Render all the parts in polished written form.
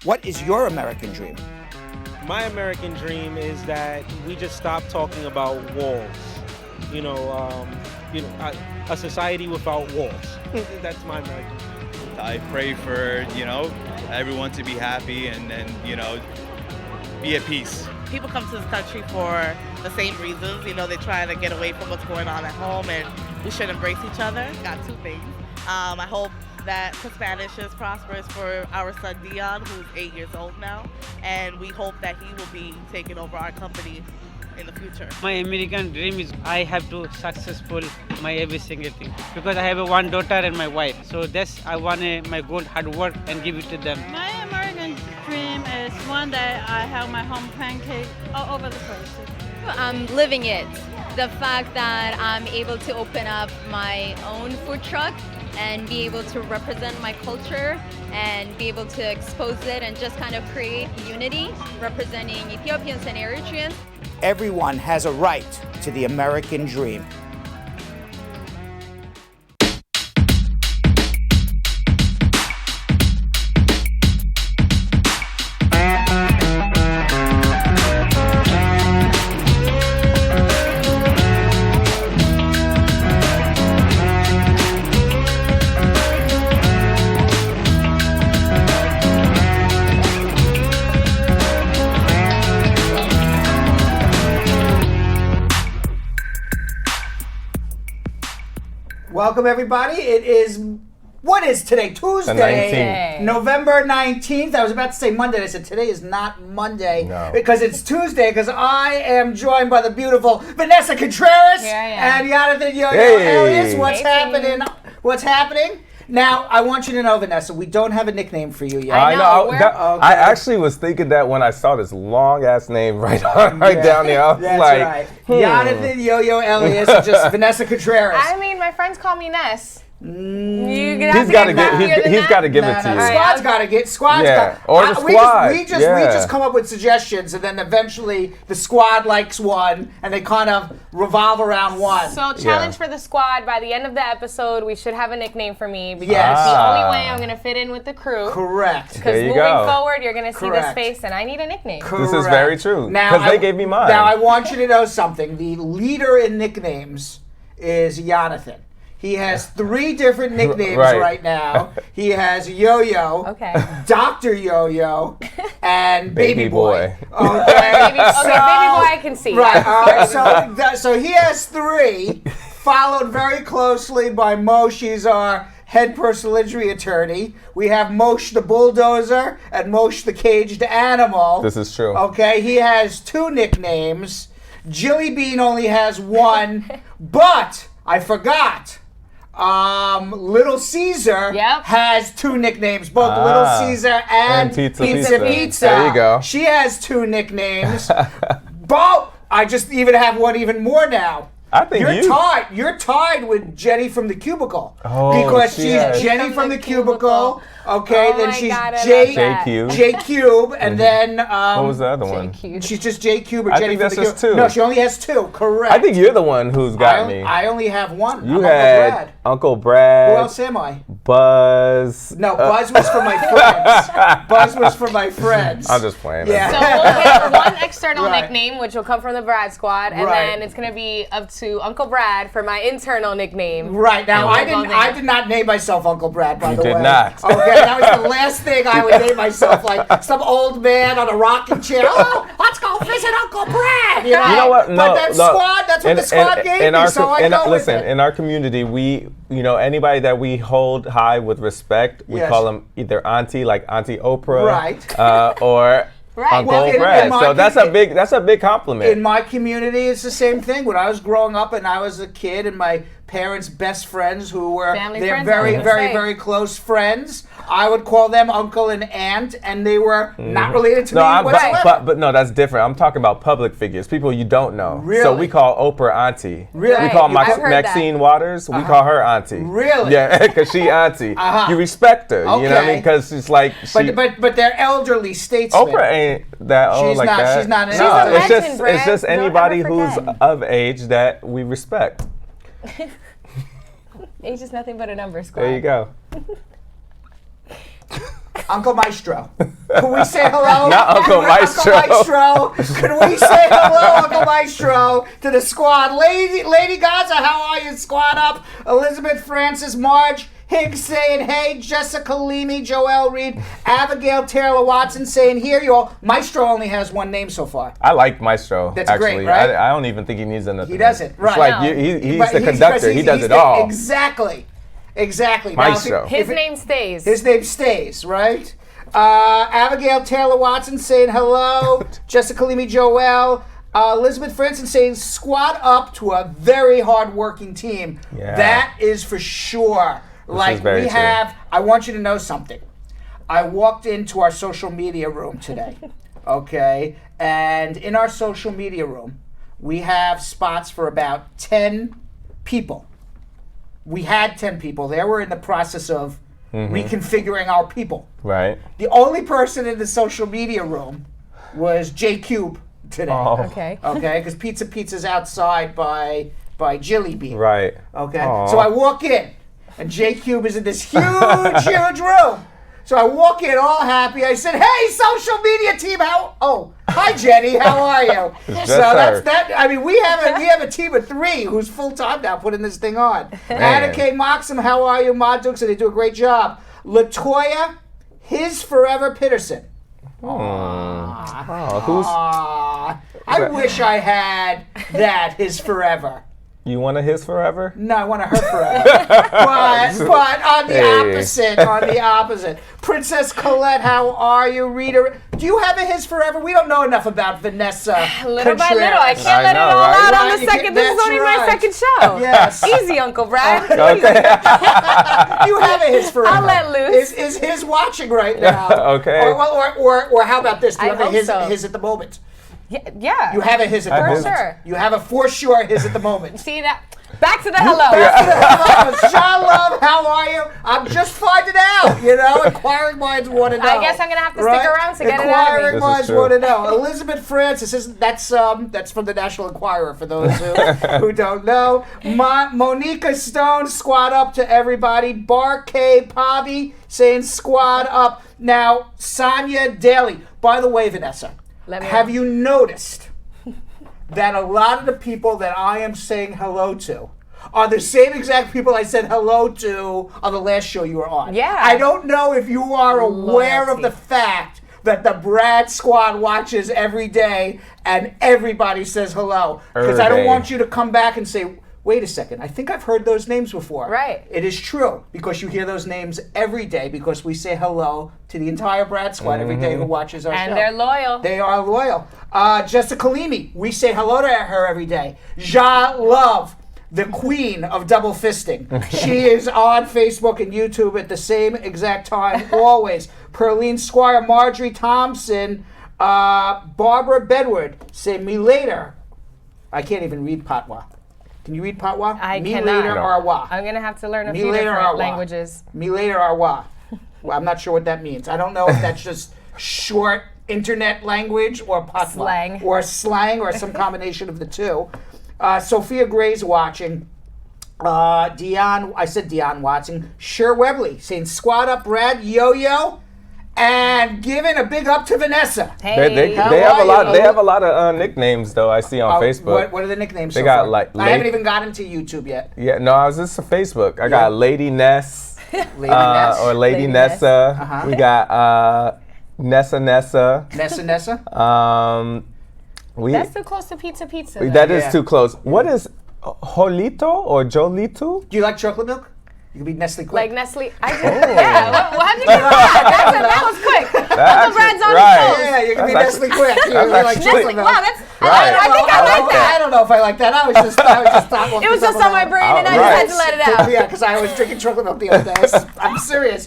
What is your American dream? My American dream is that we just stop talking about walls. A society without walls. That's my American dream. I pray for, everyone to be happy and be at peace. People come to this country for the same reasons. They try to get away from what's going on at home, and we should embrace each other. Got two things. I hope that Spanish is prosperous for our son Dion, who's 8 years old now, and we hope that he will be taking over our company in the future. My American dream is I have to successful my every single thing because I have a one daughter and my wife. So that's I want my good hard work and give it to them. My American dream is one day I have my home pancake all over the place. I'm living it. The fact that I'm able to open up my own food truck and be able to represent my culture and be able to expose it and just kind of create unity representing Ethiopians and Eritreans. Everyone has a right to the American dream. Welcome, everybody. What is today? Tuesday. November 19th. I was about to say Monday. I said today is not Monday because it's Tuesday because I am joined by the beautiful Vanessa Contreras and Yonathan Elias. What's happening? Now, I want you to know, Vanessa, we don't have a nickname for you yet. I actually was thinking that when I saw this long-ass name right down there. I was right. Yonathan Elias and just Vanessa Contreras. I mean, my friends call me Ness. He's got to give it to you. Squad's got to get or the squad. We just come up with suggestions, and then eventually the squad likes one, and they kind of revolve around one. So challenge for the squad. By the end of the episode, we should have a nickname for me because Yes. the only way I'm going to fit in with the crew. Correct. Because There you moving go. forward, you're going to see this Correct. face, and I need a nickname. Correct. This is very true. Now, Because they gave me mine. Now, I want you to know something. The leader in nicknames is Yonathan. He has 3 different nicknames right now. He has Yo-Yo, Okay. Dr. Yo-Yo, and Baby Boy. Okay, Baby boy, I can see. Right. So he has 3, followed very closely by Moshe. He's our head personal injury attorney. We have Moshe the bulldozer and Moshe the caged animal. This is true. Okay, he has 2 nicknames. Jilly Bean only has 1, but I forgot. Little Caesar has 2 nicknames, both Little Caesar and Pizza. There you go. She has 2 nicknames. Bo, I just have one even more now. I think You're tied with Jenny from the Cubicle. Oh, because she's yes. Jenny from the Cubicle. Okay, Oh then my she's God, I J love that. Cube. J Cube, and then What was the other one? she's just J Cube or I Jenny think from that's the just Cubicle. 2. No, she only has 2. Correct. I think you're the one who's got me. I only have 1. You I'm had Uncle Brad. Who else am I? Buzz. No, Buzz was for my friends. Buzz was for my friends. I'm just playing. Yeah. So we'll get one external Right. nickname, which will come from the Brad squad, and Right. then it's going to be up to Uncle Brad for my internal nickname. Right now, And I did not name myself Uncle Brad. By the way, did not. Okay, that was the last thing I would name myself, like some old man on a rocking chair. Oh, let's go visit Uncle Brad. You You know what? But that's what the squad gave me. So I go with it. In our community, we, anybody that we hold high with respect, we Yes. call them either auntie, like Auntie Oprah, Right. or Uncle Well, in Brad. my So that's a big compliment. In my community, it's the same thing. When I was growing up and I was a kid, and my parents' best friends, who were Family they're friends, very, I was very, gonna say. very close friends, I would call them uncle and aunt, and they were not related to me No, whatsoever. but no, that's different. I'm talking about public figures, people you don't know. Really? So we call Oprah auntie. Really? We call I've heard Maxine Waters. We call her auntie. Really? Yeah, because she auntie. You respect her. You know what I Okay. mean? Because she's like. But they're elderly statesmen. Oprah ain't that old She's like not- that. she's not an No, elder. it's legend, just Brad. it's just Don't anybody ever who's forget. of age that we respect. Age is nothing but a number, squad. There you go. Uncle Maestro. Can we say hello? Not Uncle Maestro. Uncle Maestro. Can we say hello, Uncle Maestro, to the squad? Lady Gaza, how are you? Squad up. Elizabeth Francis, Marge Higgs saying hey, Jessica Leamy, Joelle Reed, Abigail Taylor Watson saying here you all. Maestro only has one name so far. I like Maestro. That's actually. great, right? I don't even think he needs another. He doesn't, right? It's like he's the conductor. He does it all. Exactly. Maestro. Now, His name stays. His name stays, right? Abigail Taylor Watson saying hello. Jessica Leamy, Joelle. Elizabeth Francis saying squad up to a very hard-working team. Yeah. That is for sure. Like we have, I want you to know something. I walked into our social media room today, okay? And in our social media room, we have spots for about 10 people. We had 10 people there. We're in the process of reconfiguring our people. Right. The only person in the social media room was J Cube today. Oh. Okay. Okay, because Pizza's outside by Jilly Bean. Right. Okay. Aww. So I walk in, and J Cube is in this huge room. So I walk in all happy. I said, "Hey, social media team, hi Jenny, how are you?" So that's that. I mean, we have a team of 3 who's full time now putting this thing on. Anna K. Moxham, how are you? Ma Dukes, and they do a great job. Latoya, his forever Pitterson. I wish I had that his forever. You want a his forever? No, I want a her forever. but on the opposite. Princess Colette, how are you? Rita, do you have a his forever? We don't know enough about Vanessa Little by Contreras. little. I can't let it all out on the second. This is only my second show. Yes. Easy, Uncle Brad. Okay. You have a his forever. I'll let loose. Is his watching right now? Okay. Or how about this? Do you I have a hope his so. at the moment? Yeah. You have a his at the For moment. sure. You have a for sure his at the moment. See that? Back to the hello. Sean Love, how are you? I'm just finding out, Inquiring minds want to know. I guess I'm going to have to stick around to get it out of me. Inquiring minds want to know. Elizabeth Francis, that's from the National Enquirer for those who don't know. Monica Stone, squad up to everybody. Bar K. Pobby saying squad up. Now, Sonia Daly. By the way, Vanessa, have you noticed that a lot of the people that I am saying hello to are the same exact people I said hello to on the last show you were on? Yeah. I don't know if you are aware of the fact that the Brad Squad watches every day and everybody says hello. Because I don't want you to come back and say, wait a second, I think I've heard those names before. Right. It is true, because you hear those names every day, because we say hello to the entire Brad Squad every day who watches our show. And they're loyal. They are loyal. Jessica Leamy, we say hello to her every day. Ja Love, the queen of double fisting. She is on Facebook and YouTube at the same exact time, always. Perlene Squire, Marjorie Thompson, Barbara Bedward, say me later. I can't even read Patwa. Can you read Patwa? I me cannot. later arwa. I'm going to have to learn a Me few later different arwa. languages. Me later arwa. Well, I'm not sure what that means. I don't know if that's just short internet language or Patwa. Slang. Or some combination of the two. Sophia Gray's watching. Dion Watson. Sher Webley saying squad up, Brad, yo-yo. And giving a big up to Vanessa. Hey. They have a lot. They have a lot of nicknames though. I see on Facebook. What are the nicknames? They so got far? like. I haven't even gotten to YouTube yet. Yeah, no, I was just on Facebook. I got Lady Ness, Lady Ness. or Lady Nessa. We got Nessa. Nessa. That's too close to pizza. That is too close. What is Jolito or Jolito? Do you like chocolate milk? You could be Nestle Quick. Like Nestle. I do. Yeah. Well, how'd you get that? That was quick. Uncle Brad's on his toes. Yeah, you can be Nestle Quick. You like Nestle. chocolate milk. Wow, that's. I think I like that. I don't know if I like that. I was just It was just on my brain, and I just had to let it out. Yeah, because I was drinking chocolate milk the other day. I'm serious.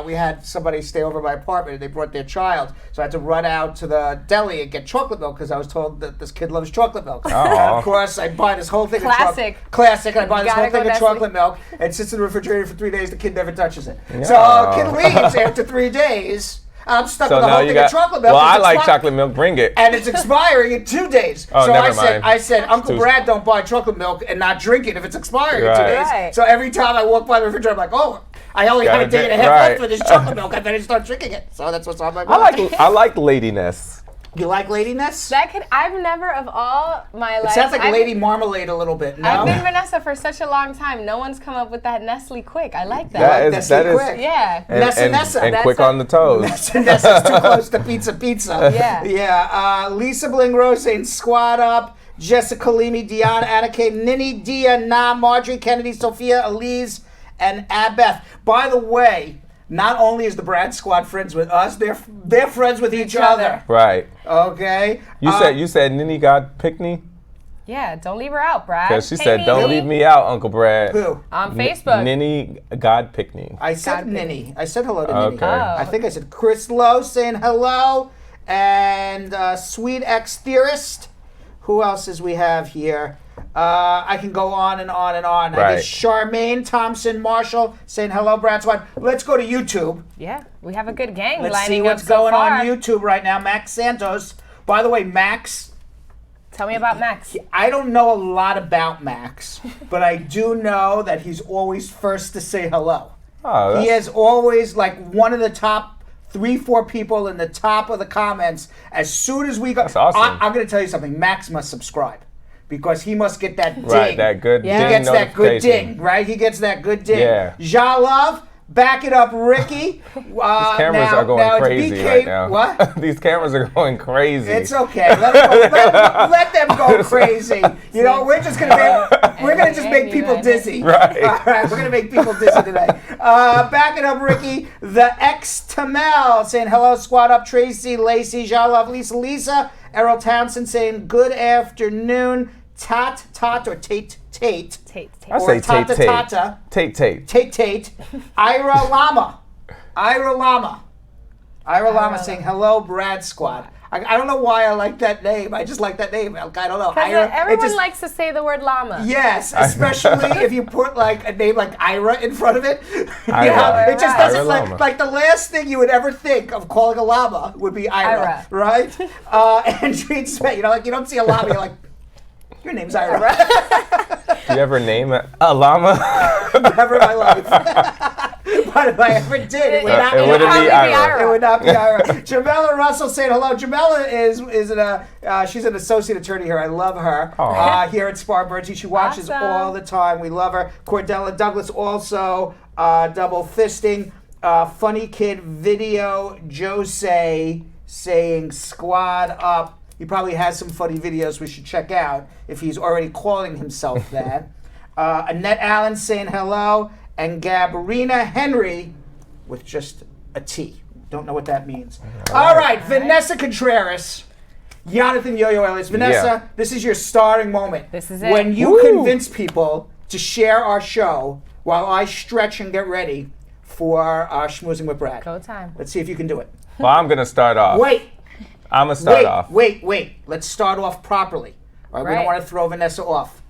We had somebody stay over my apartment, and they brought their child, so I had to run out to the deli and get chocolate milk because I was told that this kid loves chocolate milk. And of course, I buy this whole thing of chocolate. Classic. And I buy this whole thing of chocolate milk, and it sits in the refrigerator for 3 days. The kid never touches it. So kid leaves after 3 days. I'm stuck with the whole thing of chocolate milk. Well, I like chocolate milk. Bring it. And it's expiring in 2 days. Oh, so never mind. I said, Uncle Brad don't buy chocolate milk and not drink it if it's expiring in 2 days. Right. So every time I walk by the refrigerator, I'm like, oh, I only have a day and a half left for this chocolate milk. I better start drinking it. So that's what's on my mind. I like ladiness. You like ladiness? I've never of all my life. It sounds like Lady Marmalade a little bit. No? I've been Vanessa for such a long time. No one's come up with that Nestle quick. I like that. That is quick. Yeah. Nessa. And quick on the toes. Nessa's too close to pizza. Yeah. Yeah. Lisa Bling Rose saying squad up. Jessica Leamy, Deanna, Anna K, Nini, Dia, Na, Marjorie, Kennedy, Sophia, Elise, and Abeth. By the way, not only is the Brad Squad friends with us, they're friends with each other. Right. Okay. You said Nini God Pickney? Yeah, don't leave her out, Brad. Because she said, don't leave me out, Uncle Brad. Who? On Facebook. Nini God Pickney. I said Nini. I said hello to Nini. Okay. I think I said Chris Lowe saying hello. And Sweet X Theorist. Who else is we have here? I can go on and on and on. Right. I guess Charmaine Thompson Marshall saying hello, Brad Squad. Let's go to YouTube. Yeah, we have a good gang Let's lining see what's up so going far. on YouTube right now. Max Santos. By the way, Max. Tell me about Max. I don't know a lot about Max, but I do know that he's always first to say hello. Oh, He is always like one of the top 3-4 people in the top of the comments. As soon as we go, That's awesome. I'm going to tell you something. Max must subscribe because he must get that ding. Right, that good ding He gets that good notification. ding, right? He gets that good ding. Yeah. Ja Love, back it up, Ricky. These cameras are going crazy BK, right now. What? These cameras are going crazy. It's okay. Let them go crazy. You know, we're gonna just make people dizzy. Right. All right, we're gonna make people dizzy today. Back it up, Ricky. The ex Tamel saying hello, squad up. Tracy, Lacey, Jean Love, Lisa, Errol Townsend saying good afternoon. Tat or Tate. I Or say Tata Tate. Tata. Tate. Ira Lama saying hello, Brad Squad. I don't know why I like that name. I just like that name. I don't know. Everyone likes to say the word llama. Yes, especially if you put like a name like Ira in front of it. Ira. It just doesn't Ira like the last thing you would ever think of calling a llama would be Ira. Right? And Treat Smith, you don't see a llama, you're like, your name's Ira. Do you ever name a llama? Never in my life. But if I ever did, it would not be Ira. It would not be Ira. Jamela Russell saying hello. Jamela she's an associate attorney here. I love her. Here at Spar Bernstein. She watches all the time. We love her. Cordella Douglas also double fisting. Funny Kid Video Jose saying squad up. He probably has some funny videos we should check out if he's already calling himself that. Annette Allen saying hello. And Gabarina Henry with just a T. Don't know what that means. All right. Vanessa Contreras. Yonathan Yo-Yo Elias. Vanessa, this is your starring moment. This is it. When you convince people to share our show while I stretch and get ready for our Schmoozing with Brad. Go time. Let's see if you can do it. Well, I'm going to start off. Wait. I'm going to start off. Wait. Let's start off properly. All right. We don't Right. want to throw Vanessa off.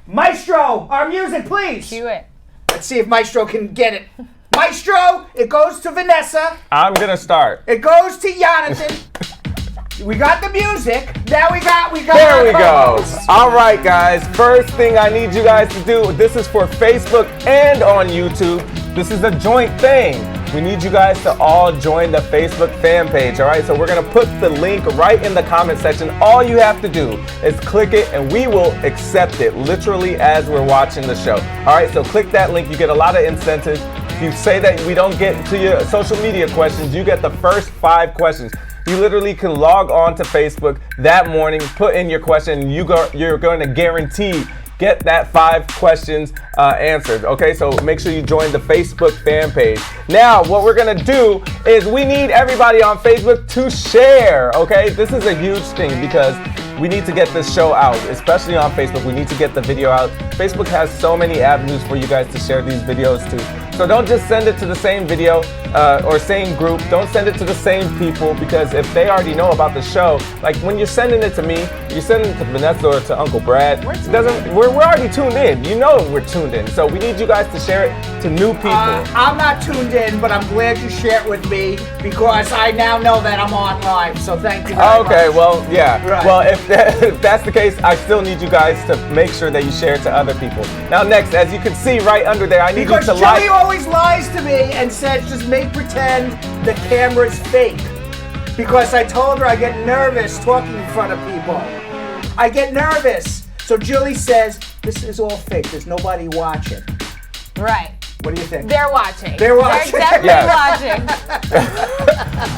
Maestro, our music, please. Do it. Let's see if Maestro can get it. Maestro, it goes to Vanessa. I'm going to start. It goes to Yonathan. We got the music. Now we got There we go. co-hosts. All right, guys. First thing I need you guys to do, this is for Facebook and on YouTube. This is a joint thing. We need you guys to all join the Facebook fan page, all right? So we're going to put the link right in the comment section. All you have to do is click it, and we will accept it literally as we're watching the show. All right, so click that link. You get a lot of incentives. If you say that we don't get to your social media questions, you get the first 5 questions. You literally can log on to Facebook that morning, put in your question, and you're going to guarantee get that 5 questions answered. Okay, so make sure you join the Facebook fan page. Now, what we're gonna do is we need everybody on Facebook to share. Okay, this is a huge thing because we need to get this show out, especially on Facebook. We need to get the video out. Facebook has so many avenues for you guys to share these videos to. So don't just send it to the same video or same group. Don't send it to the same people, because if they already know about the show, like when you're sending it to me, you're sending it to Vanessa or to Uncle Brad. We're already tuned in. You know we're tuned in. So we need you guys to share it to new people. I'm not tuned in, but I'm glad you share it with me, because I now know that I'm on live. So thank you very much. Okay, well, yeah. Right. Well, if that's the case, I still need you guys to make sure that you share it to other people. Now, next, as you can see right under there, I need you to Because like. Joey always lies to me and says, just make pretend the camera's fake. Because I told her I get nervous talking in front of people. I get nervous. So Julie says, this is all fake. There's nobody watching. Right. What do you think? They're watching. They're watching. They're definitely watching.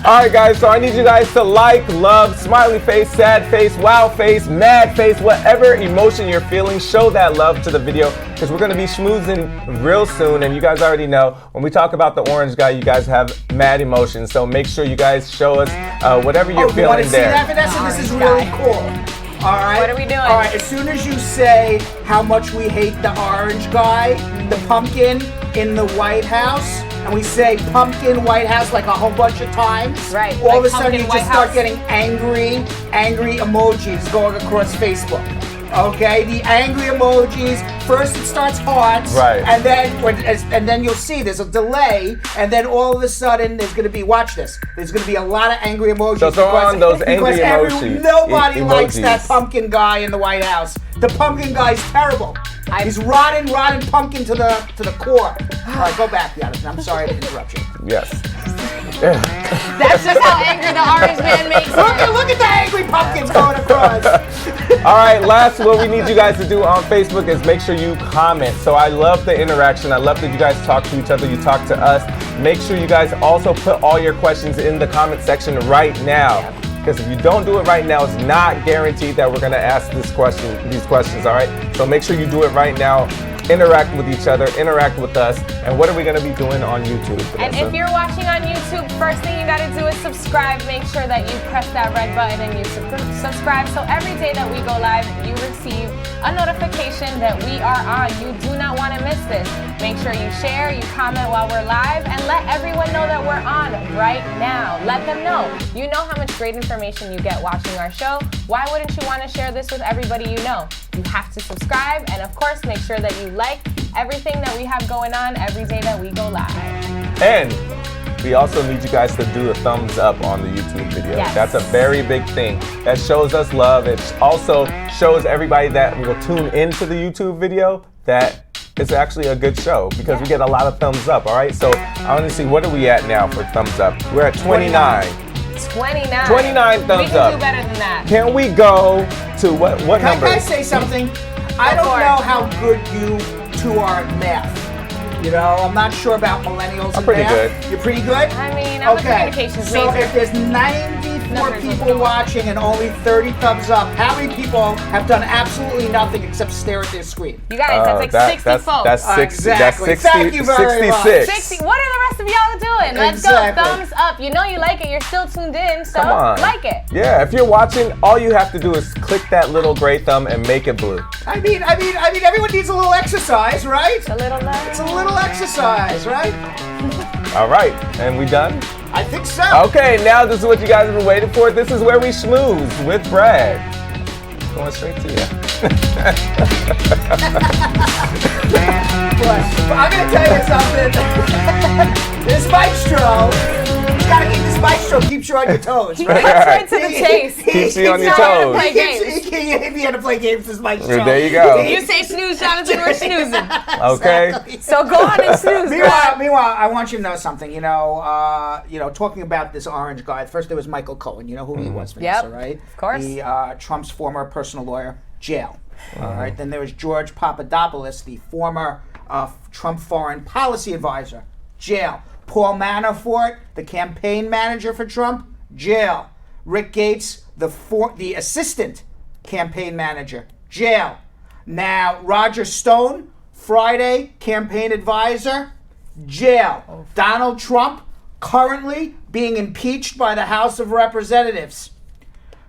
All right, guys, so I need you guys to like, love, smiley face, sad face, wow face, mad face, whatever emotion you're feeling, show that love to the video, because we're going to be schmoozing real soon, and you guys already know, when we talk about the orange guy, you guys have mad emotions, so make sure you guys show us whatever you're feeling you want to see there. that, Vanessa? This is really cool. All right. What are we doing? All right. As soon as you say how much we hate the orange guy, the pumpkin in the White House, and we say pumpkin White House like a whole bunch of times, Right, all like of a sudden pumpkin you White just start House. getting angry emojis going across Facebook. Okay, the angry emojis. First it starts hearts, Right. and then you'll see there's a delay, and then all of a sudden there's going to be, watch this. There's going to be a lot of angry emojis. So throw on those angry emojis. Nobody likes Emojis. that pumpkin guy in the White House. The pumpkin guy's terrible. He's rotten pumpkin to the core. All right, go back, Yonathan. I'm sorry to interrupt you. Yes. That's just how angry the orange man makes it. Look at the angry pumpkins going across. All right, last, what we need you guys to do on Facebook is make sure you comment. So I love the interaction. I love that you guys talk to each other, you talk to us. Make sure you guys also put all your questions in the comment section right now. Because if you don't do it right now, it's not guaranteed that we're going to ask these questions, all right? So make sure you do it right now. Interact with each other, interact with us. And what are we going to be doing on YouTube? And Vanessa? if you're watching on YouTube, first thing you gotta do is subscribe. Make sure that you press that red button and you subscribe, so every day that we go live, you receive a notification that we are on. You do not want to miss this. Make sure you share, you comment while we're live, and let everyone know that we're on right now. Let them know. You know how much great information you get watching our show. Why wouldn't you want to share this with everybody you know? You have to subscribe, and of course, make sure that you like everything that we have going on every day that we go live. And we also need you guys to do a thumbs up on the YouTube video. Yes. That's a very big thing. That shows us love. It also shows everybody that will tune into the YouTube video that it's actually a good show, because we get a lot of thumbs up, all right? So I want to see, what are we at now for thumbs up? We're at 29. 29. 29 thumbs We can up. do better than that. Can we go to what number? Can I say something? I don't for it. know how good you two are at math. You know, I'm not sure about millennials I'm and pretty math. good. You're pretty good? I mean, I'm a communications so major. if there's 94 Numbers people looking watching and only 30 thumbs up, how many people have done absolutely nothing except stare at their screen? You guys, that's like 60 folks. That's 60. Exactly. That's 60, Thank you very much. 66. 60. What are the rest of y'all doing? Let's Exactly. go. Thumbs up. You know you like it. You're still tuned in, so Come on. like it. Yeah, if you're watching, all you have to do is click that little gray thumb and make it blue. I mean, everyone needs a little exercise, right? A little love. It's a little exercise, right? All right, and we done? I think so. Okay, now this is what you guys have been waiting for. This is where we schmooze with Brad. Going straight to you. But I'm gonna tell you something. This maestro, you gotta keep this maestro keeps you on your toes, right? Right to the chase. Keeps you on your not gonna toes. play He had to play games, this maestro. There you go. You say snooze, Jonathan, we're snoozing. Okay. So go on and snooze. Meanwhile, I want you to know something. You know, talking about this orange guy. First, there was Michael Cohen. You know who he was, Vanessa, right? Of course. The Trump's former personal lawyer, jail. All right. Then there was George Papadopoulos, the former Trump foreign policy advisor, jail. Paul Manafort, the campaign manager for Trump, jail. Rick Gates, the assistant campaign manager, jail. Now, Roger Stone, Friday campaign advisor, jail. Donald Trump, currently being impeached by the House of Representatives.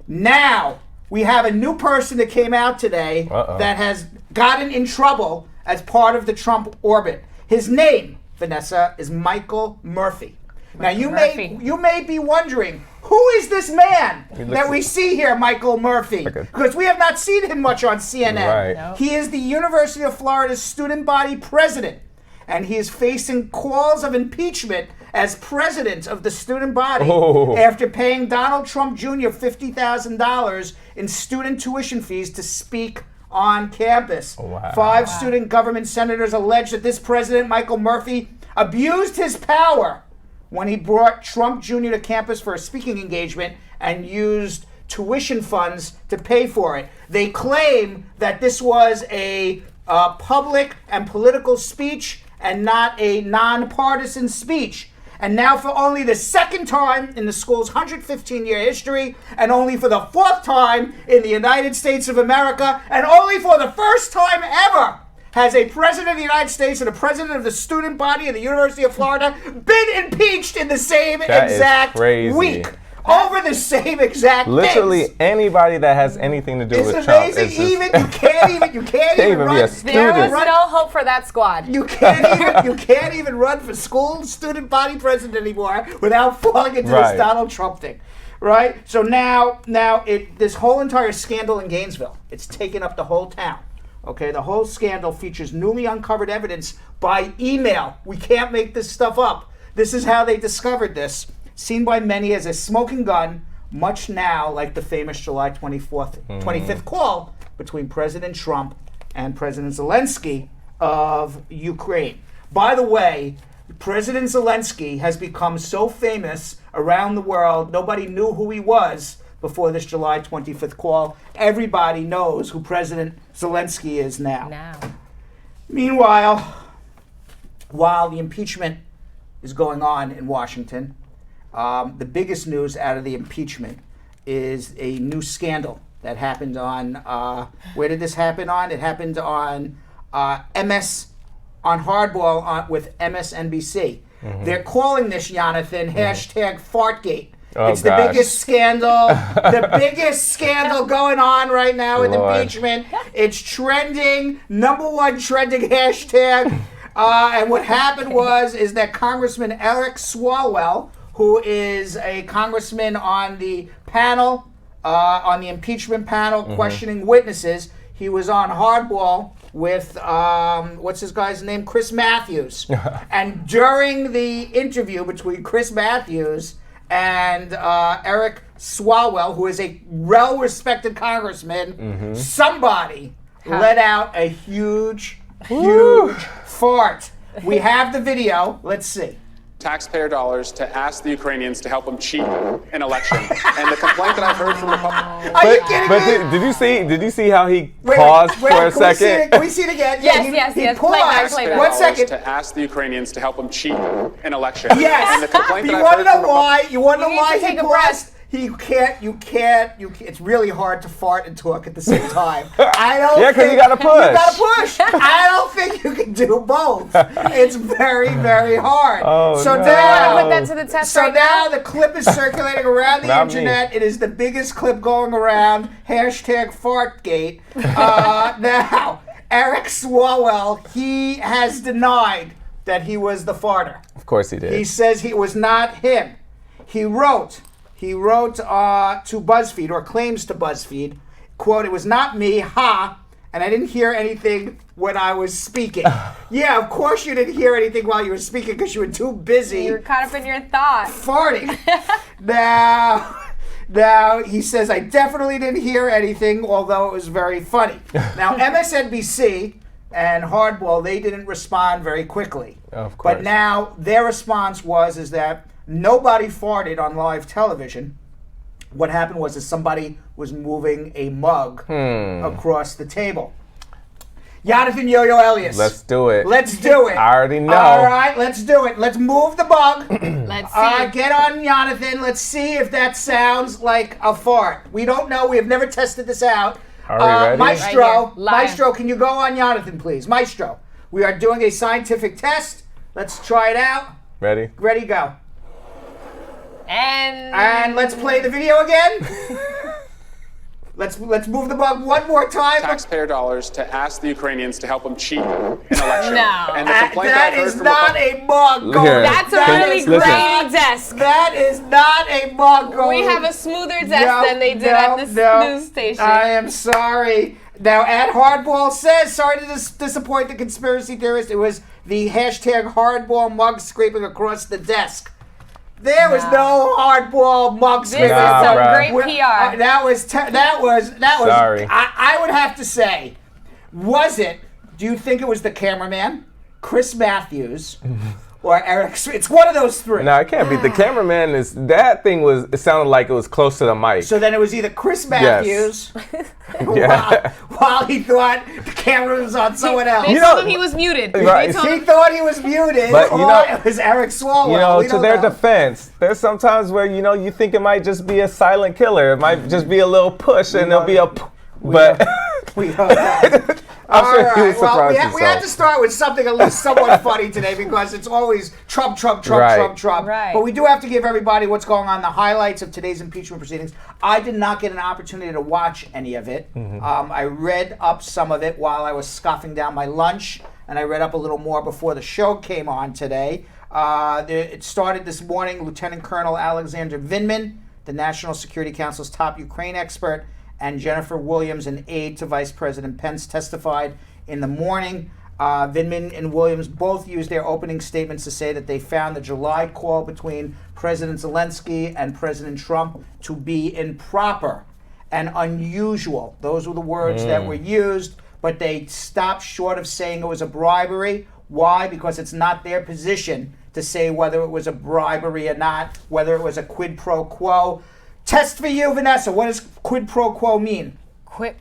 Now, we have a new person that came out today that has gotten in trouble as part of the Trump orbit. His name Vanessa, is Michael Murphy. Now you may be wondering, who is this man that we see here, Michael Murphy? Because we have not seen him much on CNN. Right. Nope. He is the University of Florida's student body president, and he is facing calls of impeachment as president of the student body after paying Donald Trump Jr. $50,000 in student tuition fees to speak on campus. 5 student government senators allege that this president, Michael Murphy, abused his power when he brought Trump Jr. to campus for a speaking engagement and used tuition funds to pay for it. They claim that this was a public and political speech and not a nonpartisan speech. And now for only the second time in the school's 115-year history, and only for the 4th time in the United States of America, and only for the first time ever, has a president of the United States and a president of the student body of the University of Florida been impeached in the same exact week. Over the same exact Literally things. Anybody that has anything to do with Trump. It's amazing. You can't even run. Be a student. There was no hope for that squad. You can't even run for school student body president anymore without falling into this Donald Trump thing. Right? So now this whole entire scandal in Gainesville, it's taken up the whole town. Okay, the whole scandal features newly uncovered evidence by email. We can't make this stuff up. This is how they discovered this. Seen by many as a smoking gun, much now like the famous July 25th call between President Trump and President Zelensky of Ukraine. By the way, President Zelensky has become so famous around the world, nobody knew who he was before this July 25th call. Everybody knows who President Zelensky is now. Meanwhile, while the impeachment is going on in Washington, the biggest news out of the impeachment is a new scandal that happened on, where did this happen on? It happened on Hardball with MSNBC. They're calling this, Yonathan, hashtag Fartgate. It's the biggest scandal, going on right now with impeachment. It's trending, #1 trending hashtag. And what happened is that Congressman Eric Swalwell, who is a congressman on the panel, on the impeachment panel, questioning witnesses, he was on Hardball with, what's his guy's name? Chris Matthews. And during the interview between Chris Matthews and Eric Swalwell, who is a well-respected congressman, somebody let out a huge fart. We have the video. Let's see. Taxpayer dollars to ask the Ukrainians to help them cheat an election. And the complaint that I've heard from Republicans... Are you kidding me? But did you see how he paused for a second? Can we see it again? Yes. He paused. Play back. 1 second. To ask the Ukrainians to help them cheat an election. Yes. And the complaint You that want I've to heard know why? You want to know why take he a paused? You can't. It's really hard to fart and talk at the same time. I don't. Yeah, because you gotta push. You gotta push. I don't think you can do both. It's very, very hard. Oh, so no. now, put that to the test so right now the clip is circulating around the Not internet. It is the biggest clip going around. Hashtag Fartgate. Now, Eric Swalwell, he has denied that he was the farter. Of course he did. He says it was not him. He wrote to BuzzFeed, or claims to BuzzFeed, quote, "It was not me, and I didn't hear anything when I was speaking." Yeah, of course you didn't hear anything while you were speaking because you were too busy. You were caught up in your thoughts. Farting. Now, he says, "I definitely didn't hear anything, although it was very funny." Now, MSNBC and Hardball, they didn't respond very quickly. Of course. But now their response is that nobody farted on live television. What happened was that somebody was moving a mug across the table. Yonathan Yo-Yo Elias. Let's do it. Let's do it. I already know. All right, let's do it. Let's move the mug. Let's see. All right, get on Yonathan. Let's see if that sounds like a fart. We don't know. We have never tested this out. Are we ready? Maestro, Right, Maestro, can you go on Yonathan, please? Maestro, we are doing a scientific test. Let's try it out. Ready? Ready, go. And let's play the video again. Let's move the bug one more time. Taxpayer dollars to ask the Ukrainians to help them cheat an election. No. And the complaint That I've heard is from not a mug. That's a really grainy desk. That is not a mug. We have a smoother desk than they did at this news station. I am sorry. Now, at Hardball says, sorry to disappoint the conspiracy theorist. It was the hashtag Hardball mug scraping across the desk. There was no hardball mug scraping. This is some great PR. That was. Sorry. I would have to say, was it? Do you think it was the cameraman, Chris Matthews, or Eric? It's one of those three. No, it can't be. The cameraman is. That thing was. It sounded like it was close to the mic. So then it was either Chris Matthews, Yeah. while he thought the camera was on someone else. They told him he was muted. Right. He thought he was muted, But, you know, it was Eric Swalwell. You know, We to don't their know. defense, there's sometimes where, you know, you think it might just be a silent killer. It might just be a little push and there'll be a... But... We don't know. I'm sure he was Well, surprised we had to start with something at least somewhat funny today because it's always Trump. Right. But we do have to give everybody what's going on, the highlights of today's impeachment proceedings. I did not get an opportunity to watch any of it. I read up some of it while I was scoffing down my lunch, and I read up a little more before the show came on today. It started this morning. Lieutenant Colonel Alexander Vindman, the National Security Council's top Ukraine expert, and Jennifer Williams, an aide to Vice President Pence, testified in the morning. Vindman and Williams both used their opening statements to say that they found the July call between President Zelensky and President Trump to be improper and unusual. Those were the words that were used, but they stopped short of saying it was a bribery. Why? Because it's not their position to say whether it was a bribery or not, whether it was a quid pro quo. Test for you, Vanessa. What does quid pro quo mean?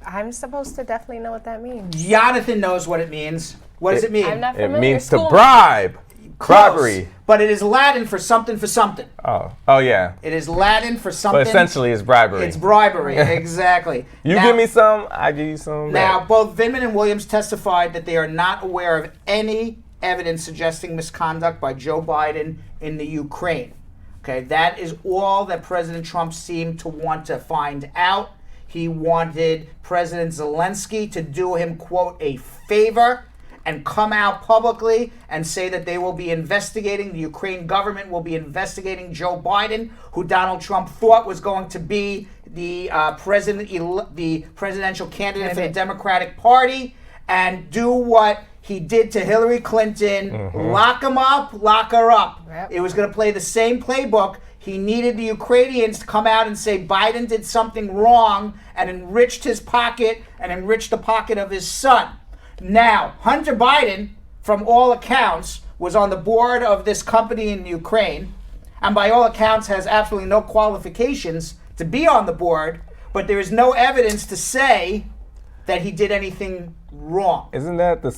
I'm supposed to definitely know what that means. Yonathan knows what it means. What does it mean? I'm not It familiar. means to School. bribe. Close. Bribery. But it is Latin for something for something. Oh yeah. It is Latin for something. But essentially it's bribery. It's bribery, exactly. You give me some, I give you some. Now, both Vindman and Williams testified that they are not aware of any evidence suggesting misconduct by Joe Biden in the Ukraine. Okay, that is all that President Trump seemed to want to find out. He wanted President Zelensky to do him, quote, a favor and come out publicly and say that they will be investigating, the Ukraine government will be investigating Joe Biden, who Donald Trump thought was going to be the presidential candidate for the Democratic Party, and do what he did to Hillary Clinton, lock him up, lock her up. Yep. It was going to play the same playbook. He needed the Ukrainians to come out and say Biden did something wrong and enriched his pocket and enriched the pocket of his son. Now, Hunter Biden, from all accounts, was on the board of this company in Ukraine, and by all accounts has absolutely no qualifications to be on the board, but there is no evidence to say that he did anything wrong. Isn't that the?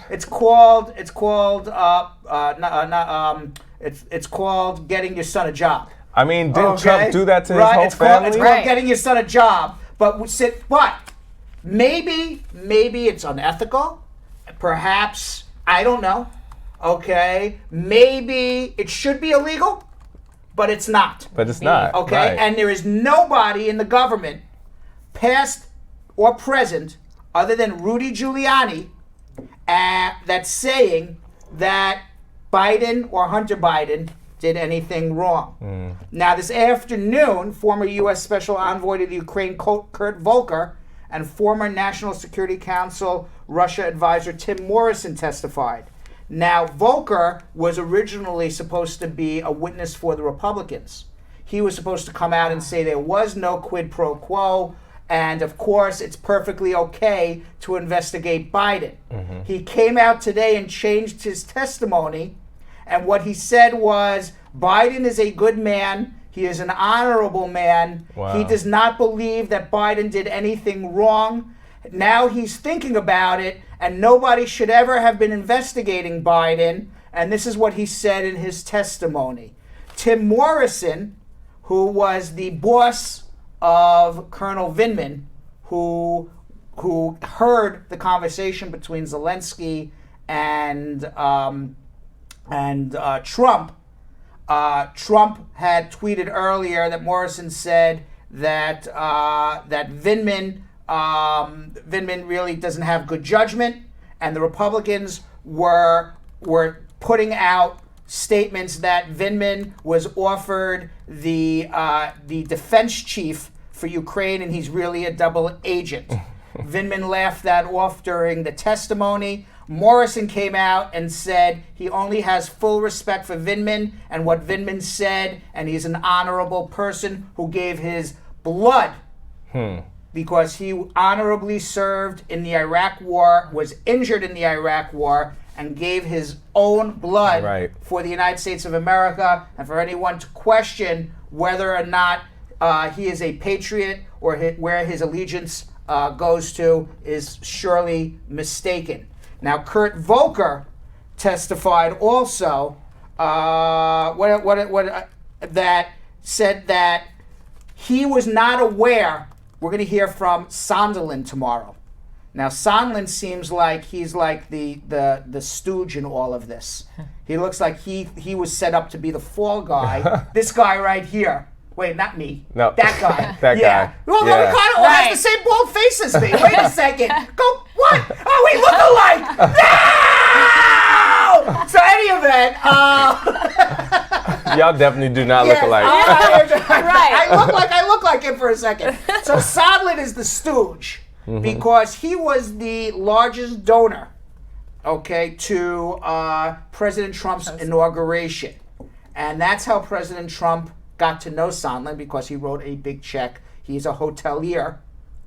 It's called getting your son a job. I mean, didn't Trump do that to his whole family? It's called getting your son a job. But maybe it's unethical. Perhaps, I don't know. Okay, maybe it should be illegal, but it's not. But it's not. Okay, right. and there is nobody in the government, past or present, other than Rudy Giuliani, that's saying that Biden or Hunter Biden did anything wrong. Now, this afternoon, former U.S. Special Envoy to the Ukraine, Kurt Volker, and former National Security Council Russia advisor Tim Morrison testified. Now, Volker was originally supposed to be a witness for the Republicans. He was supposed to come out and say there was no quid pro quo, and of course, it's perfectly okay to investigate Biden. He came out today and changed his testimony, and what he said was, Biden is a good man. He is an honorable man. Wow. He does not believe that Biden did anything wrong. Now he's thinking about it, and nobody should ever have been investigating Biden. And this is what he said in his testimony. Tim Morrison, who was the boss of Colonel Vindman, who heard the conversation between Zelensky and Trump. Trump had tweeted earlier that Morrison said that Vindman really doesn't have good judgment, and the Republicans were putting out statements that Vindman was offered the defense chief for Ukraine, and he's really a double agent. Vindman laughed that off during the testimony. Morrison came out and said he only has full respect for Vindman and what Vindman said, and he's an honorable person who gave his blood because he honorably served in the Iraq War, was injured in the Iraq War, and gave his own blood for the United States of America. And for anyone to question whether or not he is a patriot or where his allegiance goes to is surely mistaken. Now, Kurt Volker testified also that said that he was not aware. We're going to hear from Sondland tomorrow. Now, Sondland seems like he's like the stooge in all of this. He looks like he was set up to be the fall guy. This guy right here. Wait, not me. No. That guy. That guy. Well, he kind of has the same bald face as me. Wait a second. Go, what? Oh, we look alike. No! So any event, y'all definitely do not look alike. I look like him for a second. So Sondland is the stooge because he was the largest donor, to President Trump's inauguration. And that's how President Trump got to know Sondland, because he wrote a big check. He's a hotelier.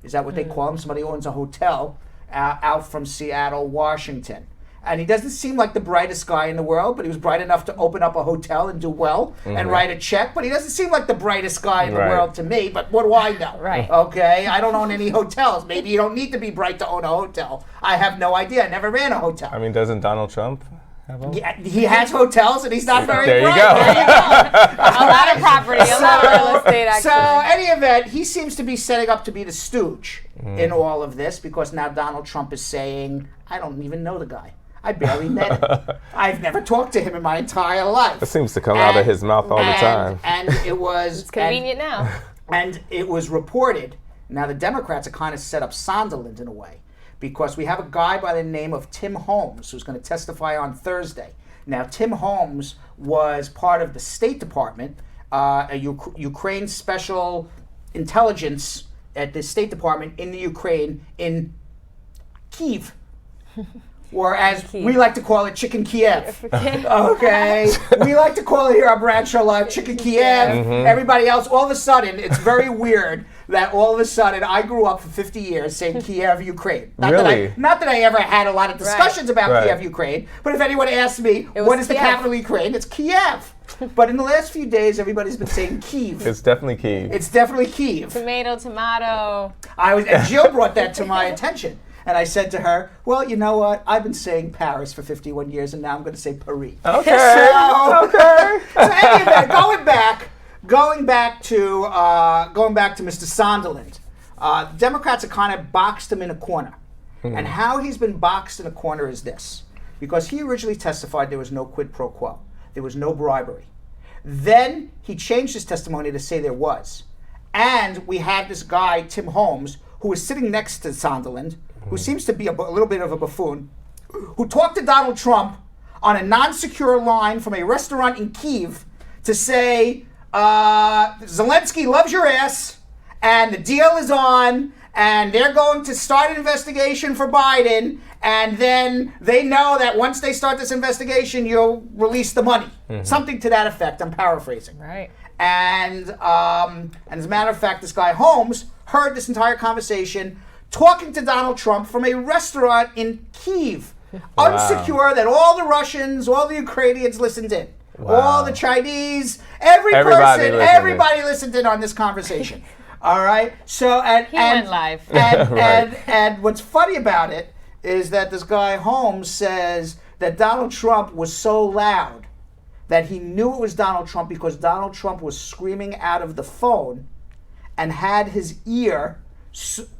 Is that what they call him? Somebody who owns a hotel out from Seattle, Washington. And he doesn't seem like the brightest guy in the world, but he was bright enough to open up a hotel and do well and write a check. But he doesn't seem like the brightest guy in the world to me. But what do I know? Okay, I don't own any hotels. Maybe you don't need to be bright to own a hotel. I have no idea. I never ran a hotel. I mean, doesn't Donald Trump? Yeah, he has hotels and he's not very bright. There you go. A lot of property, a lot of real estate, actually. So, any event, he seems to be setting up to be the stooge in all of this, because now Donald Trump is saying, I don't even know the guy. I barely met him. I've never talked to him in my entire life. It seems to come out of his mouth all the time. And it was... It's convenient now. And it was reported. Now, the Democrats have kind of set up Sondland in a way, because we have a guy by the name of Tim Holmes who's going to testify on Thursday. Now, Tim Holmes was part of the State Department, a Ukraine special intelligence at the State Department in the Ukraine, in Kyiv. Or as we like to call it, Chicken Kiev. Okay? We like to call it here on Bradshaw Live, Chicken Kiev. Everybody else, all of a sudden, it's very weird that all of a sudden I grew up for 50 years saying Kiev, Ukraine. Not that I ever had a lot of discussions about Kiev, Ukraine, but if anyone asks me, what is the capital of Ukraine? It's Kiev. But in the last few days, everybody's been saying Kyiv. It's definitely Kyiv. It's definitely Kyiv. Tomato. And Jill brought that to my attention. And I said to her, well, you know what? I've been saying Paris for 51 years, and now I'm going to say Paris. Okay. So anyway, going back to Mr. Sondland, Democrats have kind of boxed him in a corner. And how he's been boxed in a corner is this. Because he originally testified there was no quid pro quo. There was no bribery. Then he changed his testimony to say there was. And we had this guy, Tim Holmes, who was sitting next to Sondland, who seems to be a little bit of a buffoon, who talked to Donald Trump on a non-secure line from a restaurant in Kyiv to say, Zelensky loves your ass, and the deal is on, and they're going to start an investigation for Biden, and then they know that once they start this investigation, you'll release the money. Something to that effect. I'm paraphrasing. Right. And as a matter of fact, this guy Holmes heard this entire conversation talking to Donald Trump from a restaurant in Kyiv, unsecure, that all the Russians, all the Ukrainians listened in. All the Chinese, everybody listened in on this conversation. All right? So, He went live. And what's funny about it is that this guy Holmes says that Donald Trump was so loud that he knew it was Donald Trump because Donald Trump was screaming out of the phone and had his ear,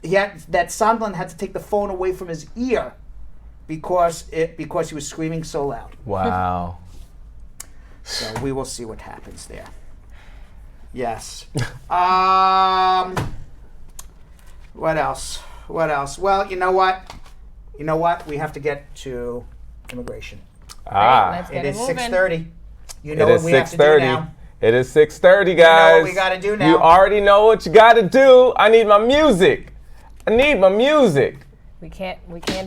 that Sondland had to take the phone away from his ear because he was screaming so loud. Wow. So we will see what happens there. Yes. What else? Well, you know what? We have to get to immigration. Let's It get is moving. 6:30. You know what we have to do now. It is 6:30, guys. You know what we gotta do now. You already know what you gotta do. I need my music. We can't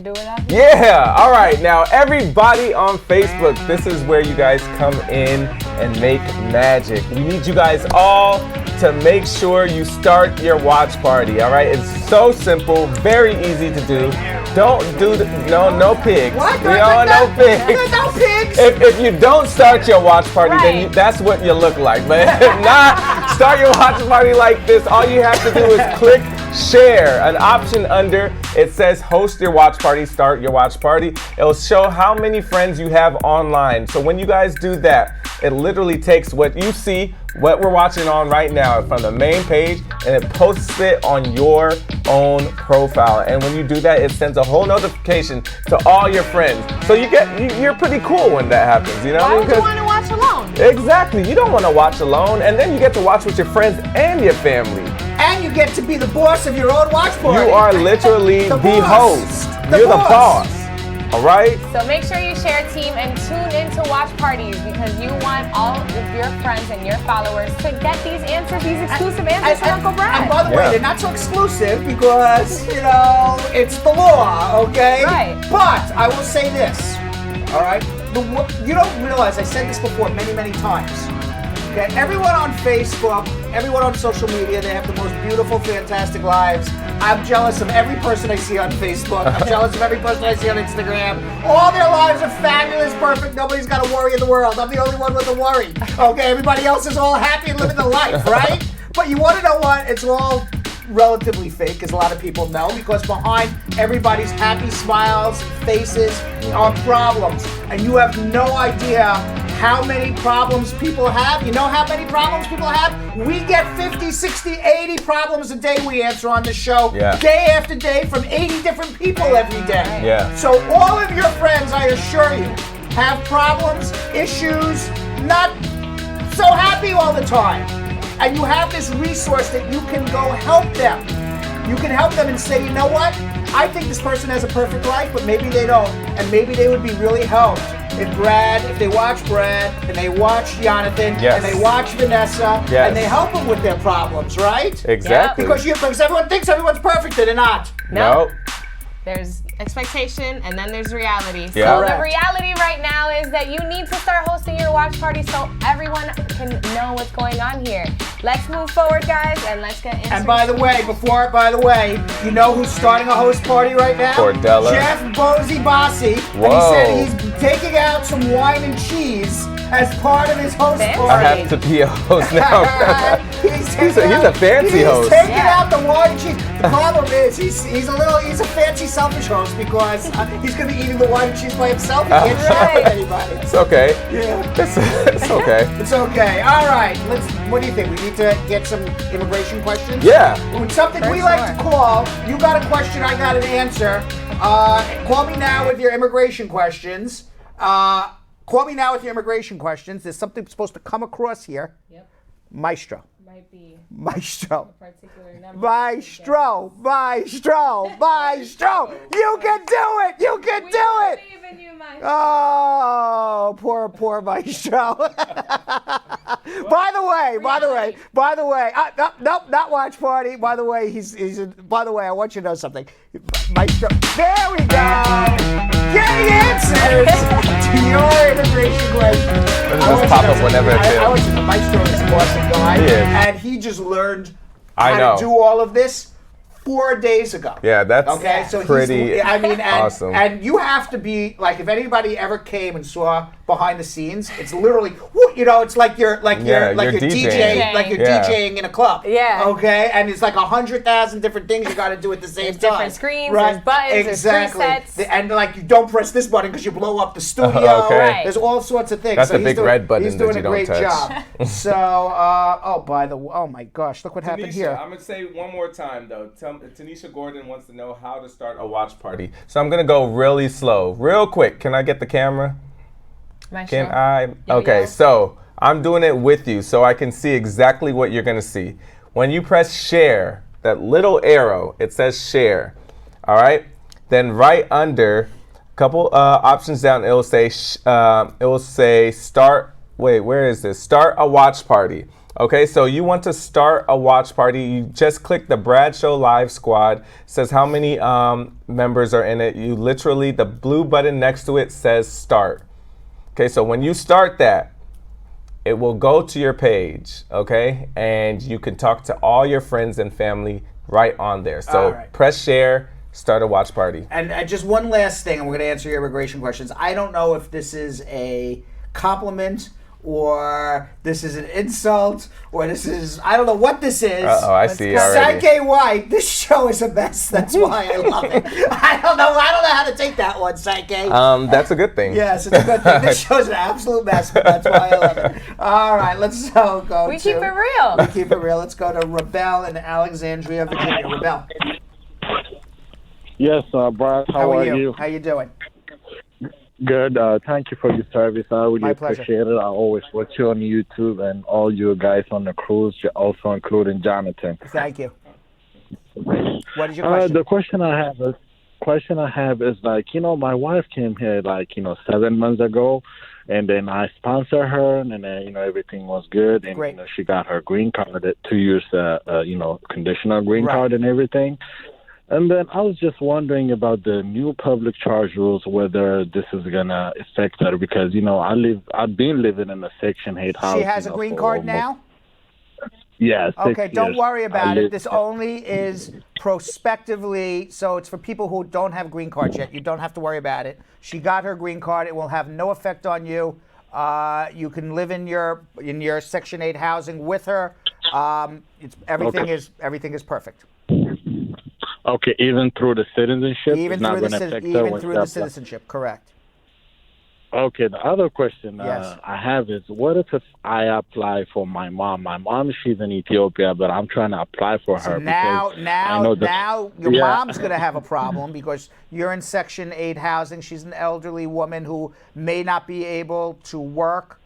do it out Yeah, all right. Now, everybody on Facebook, this is where you guys come in and make magic. We need you guys all to make sure you start your watch party, all right? It's so simple, very easy to do. Don't do no pigs. What? No pigs. No pigs. If you don't start your watch party, then that's what you look like. But if not, start your watch party like this. All you have to do is click share, an option under it says host your watch party, start your watch party. It'll show how many friends you have online. So when you guys do that, it literally takes what you see, what we're watching on right now from the main page, and it posts it on your own profile. And when you do that, it sends a whole notification to all your friends. So you're pretty cool when that happens, you know? Why would you want to watch alone? Exactly. You don't want to watch alone, and then you get to watch with your friends and your family. And you get to be the boss of your own watch party. You are literally the host. You're the boss. All right? So make sure you share, team, and tune into watch parties because you want all of your friends and your followers to get these answers, these exclusive answers from Uncle Brad. And by the way, they're not so exclusive because, it's the law, okay? Right. But I will say this, all right? You don't realize, I said this before many, many times. Okay, everyone on Facebook, everyone on social media, they have the most beautiful, fantastic lives. I'm jealous of every person I see on Facebook. I'm jealous of every person I see on Instagram. All their lives are fabulous, perfect. Nobody's got a worry in the world. I'm the only one with a worry. Okay, everybody else is all happy and living the life, right? But you want to know what? It's all relatively fake, as a lot of people know, because behind everybody's happy smiles and faces are problems. And you have no idea how many problems people have. You know how many problems people have? We get 50, 60, 80 problems a day we answer on the show, day after day, from 80 different people every day. Yeah. So all of your friends, I assure you, have problems, issues, not so happy all the time. And you have this resource that you can go help them. You can help them and say, you know what? I think this person has a perfect life, but maybe they don't. And maybe they would be really helped if they watch Brad, and they watch Yonathan, and they watch Vanessa, and they help them with their problems, right? Exactly. Because everyone thinks everyone's perfect, and they're not. Nope. There's expectation and then there's reality. Yeah. So the reality right now is that you need to start hosting your watch party so everyone can know what's going on here. Let's move forward, guys, and let's get into And by the way, you know who's starting a host party right now? Cordella. Jeff Bozy Bossy. And he said he's taking out some wine and cheese as part of his host party. I have to be a host now. he's a fancy host. He's taking out the wine and cheese. The problem is he's a fancy selfish host because he's going to be eating the wine and cheese by himself. He can't share with anybody. It's okay. Yeah. It's okay. It's okay. All right. What do you think? We need to get some immigration questions? Yeah. It's something we like to call. You got a question, I got an answer. Call me now with your immigration questions. There's something supposed to come across here. Yep. Maestro. Might be Maestro. a particular number. Maestro. You can do it. You can do it. We believe in you, Maestro. Oh, poor Maestro. By the way, nope, not watch party. By the way, by the way, I want you to know something. Maestro, there we go. Getting answers to your immigration questions. It'll just pop up whenever it I want you to know Maestro is an awesome guy. He is. And he just learned how to do all of this 4 days ago. Yeah, that's okay. So pretty awesome. And you have to be like, if anybody ever came and saw behind the scenes, it's literally, it's like you're DJing in a club. Yeah. Okay, and it's like 100,000 different things you got to do at the same time. Different screens, there's buttons, exactly. there's presets. And like you don't press this button because you blow up the studio. Okay. Right. There's all sorts of things. That's the big red button he's doing that you a great don't touch. job. So, oh my gosh, look what happened here. I'm gonna say one more time though. Tanisha Gordon wants to know how to start a watch party. So I'm gonna go really slow, real quick. Can I get the camera? Maestro. Can I? Okay, so I'm doing it with you so I can see exactly what you're going to see. When you press share, that little arrow, it says share. All right? Then right under, a couple options down, it will say start. Wait, where is this? Start a watch party. Okay, so you want to start a watch party. You just click the Bradshaw Live Squad. It says how many members are in it. You literally, the blue button next to it says start. Okay, so when you start that, it will go to your page, okay? And you can talk to all your friends and family right on there. So press share, start a watch party. And just one last thing, and we're going to answer your immigration questions. I don't know if this is a compliment or this is an insult, or this is, I don't know what this is. I see already. Psyche White, this show is a mess. That's why I love it. I don't know how to take that one, Psyche. That's a good thing. Yes, it's a good thing. This show's an absolute mess, but that's why I love it. All right, let's go We keep it real. We keep it real. Let's go to Rebel in Alexandria, Virginia. Rebel. Yes, Brad, how are you? How you doing? Good. Thank you for your service. I really appreciate it. I always watch you on YouTube and all you guys on the cruise, also including Yonathan. Thank you. What is your question? The question I have is like, you know, my wife came here like, 7 months ago, and then I sponsored her, and then, everything was good, and she got her green card at 2 years, conditional green card and everything. And then I was just wondering about the new public charge rules, whether this is gonna affect her, because I've been living in a Section 8 house. She has a green card now? Yes. Okay, don't worry about it. This only is prospectively, so it's for people who don't have green cards yet. You don't have to worry about it. She got her green card. It will have no effect on you. You can live in your Section 8 housing with her. Everything is perfect. Okay, even through the citizenship? Even through the citizenship, correct. Okay, the other question I have is, what if I apply for my mom? My mom, she's in Ethiopia, but I'm trying to apply for her. Now your mom's going to have a problem because you're in Section 8 housing. She's an elderly woman who may not be able to work.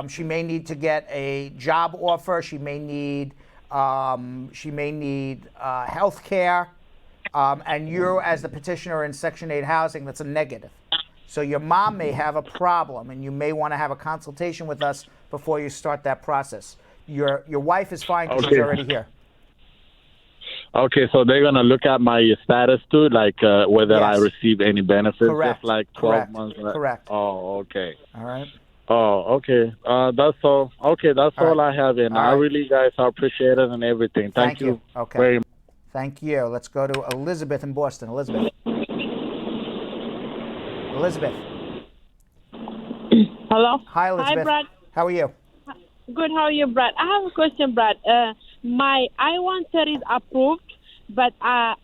She may need to get a job offer. She may need health care. And you, as the petitioner in Section 8 housing, that's a negative. So your mom may have a problem, and you may want to have a consultation with us before you start that process. Your wife is fine because she's already here. Okay, so they're going to look at my status too, like whether I receive any benefits, Correct. just like 12 months. Correct. Oh, okay. All right. Oh, okay. That's all. Okay, that's all I have, and I really, guys, I appreciate it and everything. Thank you. Okay. Very much. Thank you. Let's go to Elizabeth in Boston. Elizabeth. Hello. Hi, Elizabeth. Hi, Brad. How are you? Good. How are you, Brad? I have a question, Brad. My I-130 is approved, but I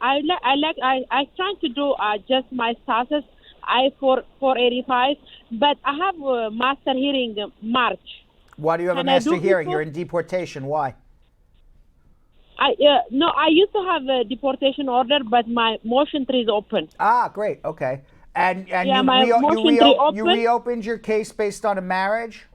trying to do just my status I-485, but I have a master hearing March. Why do you have a master hearing? You're in deportation. Why? No, I used to have a deportation order, but my motion 3 is open. Ah, great. Okay. And you reopened your case based on a marriage?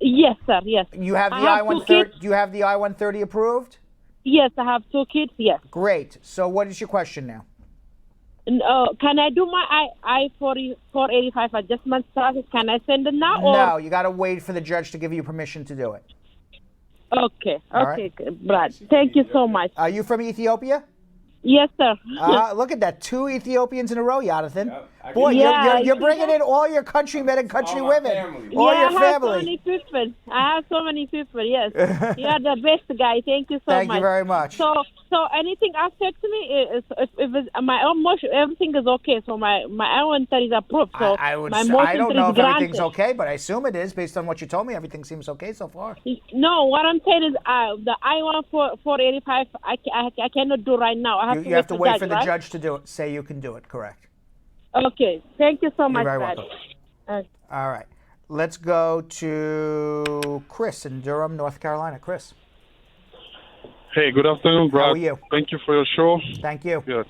Yes, sir. Yes. You have the I-130. Do you have the I-130 approved? Yes, I have 2 kids. Yes. Great. So, what is your question now? Can I do my I-485 adjustment status? Can I send it now? No, you got to wait for the judge to give you permission to do it. Okay. Okay, Brad. Thank you so much. Are you from Ethiopia? Yes, sir. Look at that. 2 Ethiopians in a row, Yonathan. Boy, you're bringing in all your countrymen and countrywomen. All your family. I have so many people, yes. You are the best guy. Thank you so much. Thank you very much. So anything affects me, if it's, my own motion, everything is okay. So my I-130 is approved. So my motion I don't know if granted. everything's okay, but I assume it is based on what you told me. Everything seems okay so far. No, what I'm saying is the I-485, I cannot do right now. You have to wait for the judge to do it. Say you can do it. Correct. Okay. Thank you so much, You're very welcome. All right. Let's go to Chris in Durham, North Carolina. Chris. Hey, good afternoon, Brad. How are you? Thank you for your show. Thank you. Yes.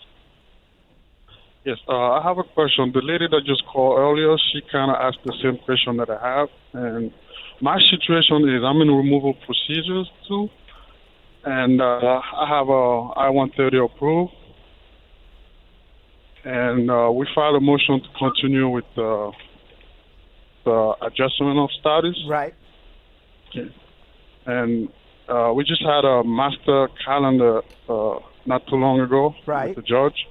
Yes, I have a question. The lady that just called earlier, she kind of asked the same question that I have. And my situation is I'm in removal procedures too. And I have a I-130 approved. And we filed a motion to continue with the adjustment of status. Right. Okay. And we just had a master calendar not too long ago with the judge.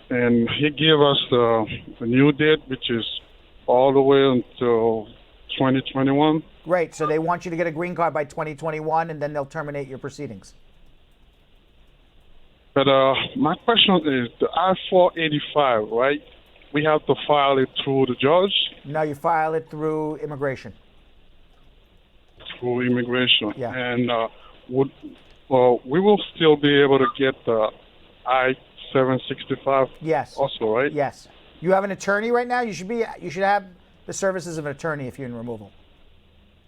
And he gave us the new date, which is all the way until 2021. Great. So they want you to get a green card by 2021, and then they'll terminate your proceedings. But my question is, the I-485, right? We have to file it through the judge? No, you file it through immigration. Through immigration. Yeah. And we will still be able to get the I-765 Yes. also, right? Yes. You have an attorney right now? You should have the services of an attorney if you're in removal.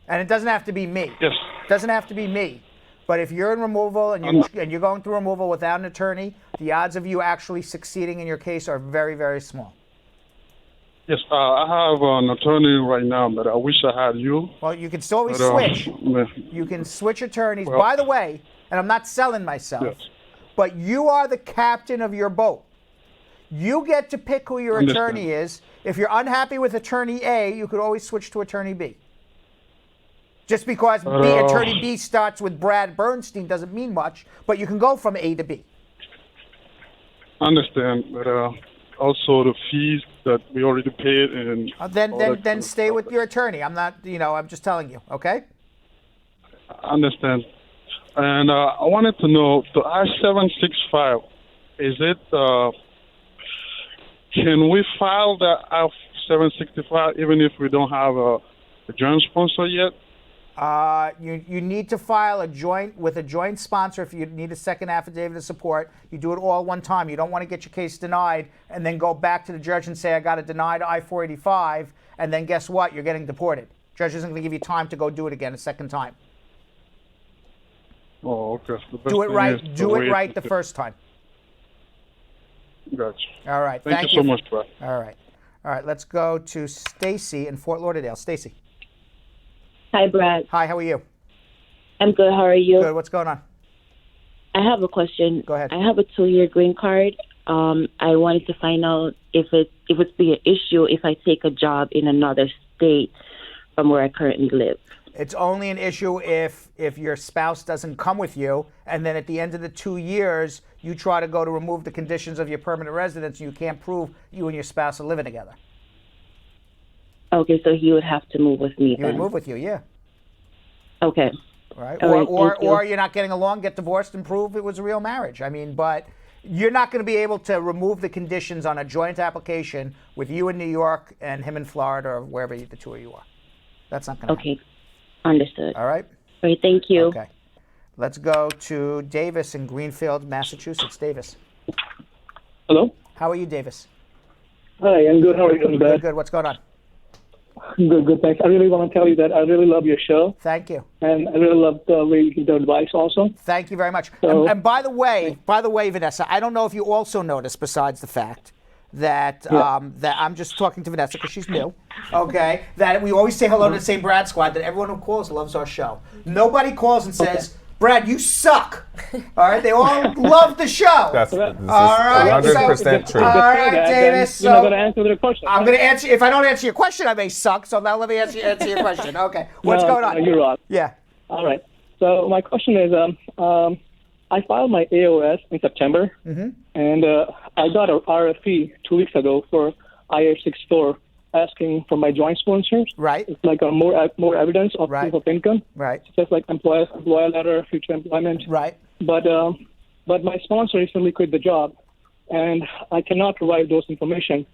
And it doesn't have to be me. Yes. It doesn't have to be me. But if you're in removal and you're going through removal without an attorney, the odds of you actually succeeding in your case are very, very small. Yes, I have an attorney right now, but I wish I had you. Well, you can still always switch. You can switch attorneys. Well, by the way, and I'm not selling myself, but you are the captain of your boat. You get to pick who your attorney is. If you're unhappy with attorney A, you could always switch to attorney B. Just because attorney B starts with Brad Bernstein doesn't mean much, but you can go from A to B. I understand, but also the fees that we already paid and then stay with your attorney. I'm not, I'm just telling you, okay? I understand. And I wanted to know, the I-765, is it, can we file the I-765 even if we don't have a joint sponsor yet? You need to file with a joint sponsor if you need a second affidavit of support. You do it all one time. You don't want to get your case denied and then go back to the judge and say, I got a denied I-485, and then guess what? You're getting deported. Judge isn't going to give you time to go do it again a second time. Oh, okay. Do it right. Do it right the first time. Gotcha. All right. Thank you so much, Brad. All right. All right. Let's go to Stacy in Fort Lauderdale. Stacy. Hi, Brad. Hi, how are you? I'm good. How are you? Good. What's going on? I have a question. Go ahead. I have a 2-year green card. I wanted to find out if it's be an issue if I take a job in another state from where I currently live. It's only an issue if your spouse doesn't come with you, and then at the end of the 2 years, you try to go to remove the conditions of your permanent residence, and you can't prove you and your spouse are living together. Okay, so he would have to move with me He then. would move with you, yeah. Okay. Right. All right, thank you. Or you're not getting along, get divorced, and prove it was a real marriage. I mean, but you're not going to be able to remove the conditions on a joint application with you in New York and him in Florida or wherever the two of you are. That's not going to happen. Okay. Understood. All right. All right, thank you. Okay. Let's go to Davis in Greenfield, Massachusetts. Davis. Hello. How are you, Davis? Hi, I'm good. How are you doing, Brad? Good. What's going on? Good, thanks. I really want to tell you that I really love your show. Thank you. And I really love the way you give the advice also. Thank you very much. So, and by the way, Vanessa, I don't know if you also noticed, besides the fact that that I'm just talking to Vanessa because she's new, okay, that we always say hello to the same Brad squad, that everyone who calls loves our show. Nobody calls and says, Brad, you suck. All right? They all love the show. That's all right, 100% true. All right, Davis. You're not going to answer the question. I'm going to answer. If I don't answer your question, I may suck. So now let me answer your question. Okay. What's going on? You're wrong. Yeah. All right. So my question is, I filed my AOS in September, and I got an RFP 2 weeks ago for IR64 asking for my joint sponsors. Right. It's like a more evidence of proof of income. Right. It's just like employer letter, future employment. Right. But my sponsor recently quit the job, and I cannot provide those information.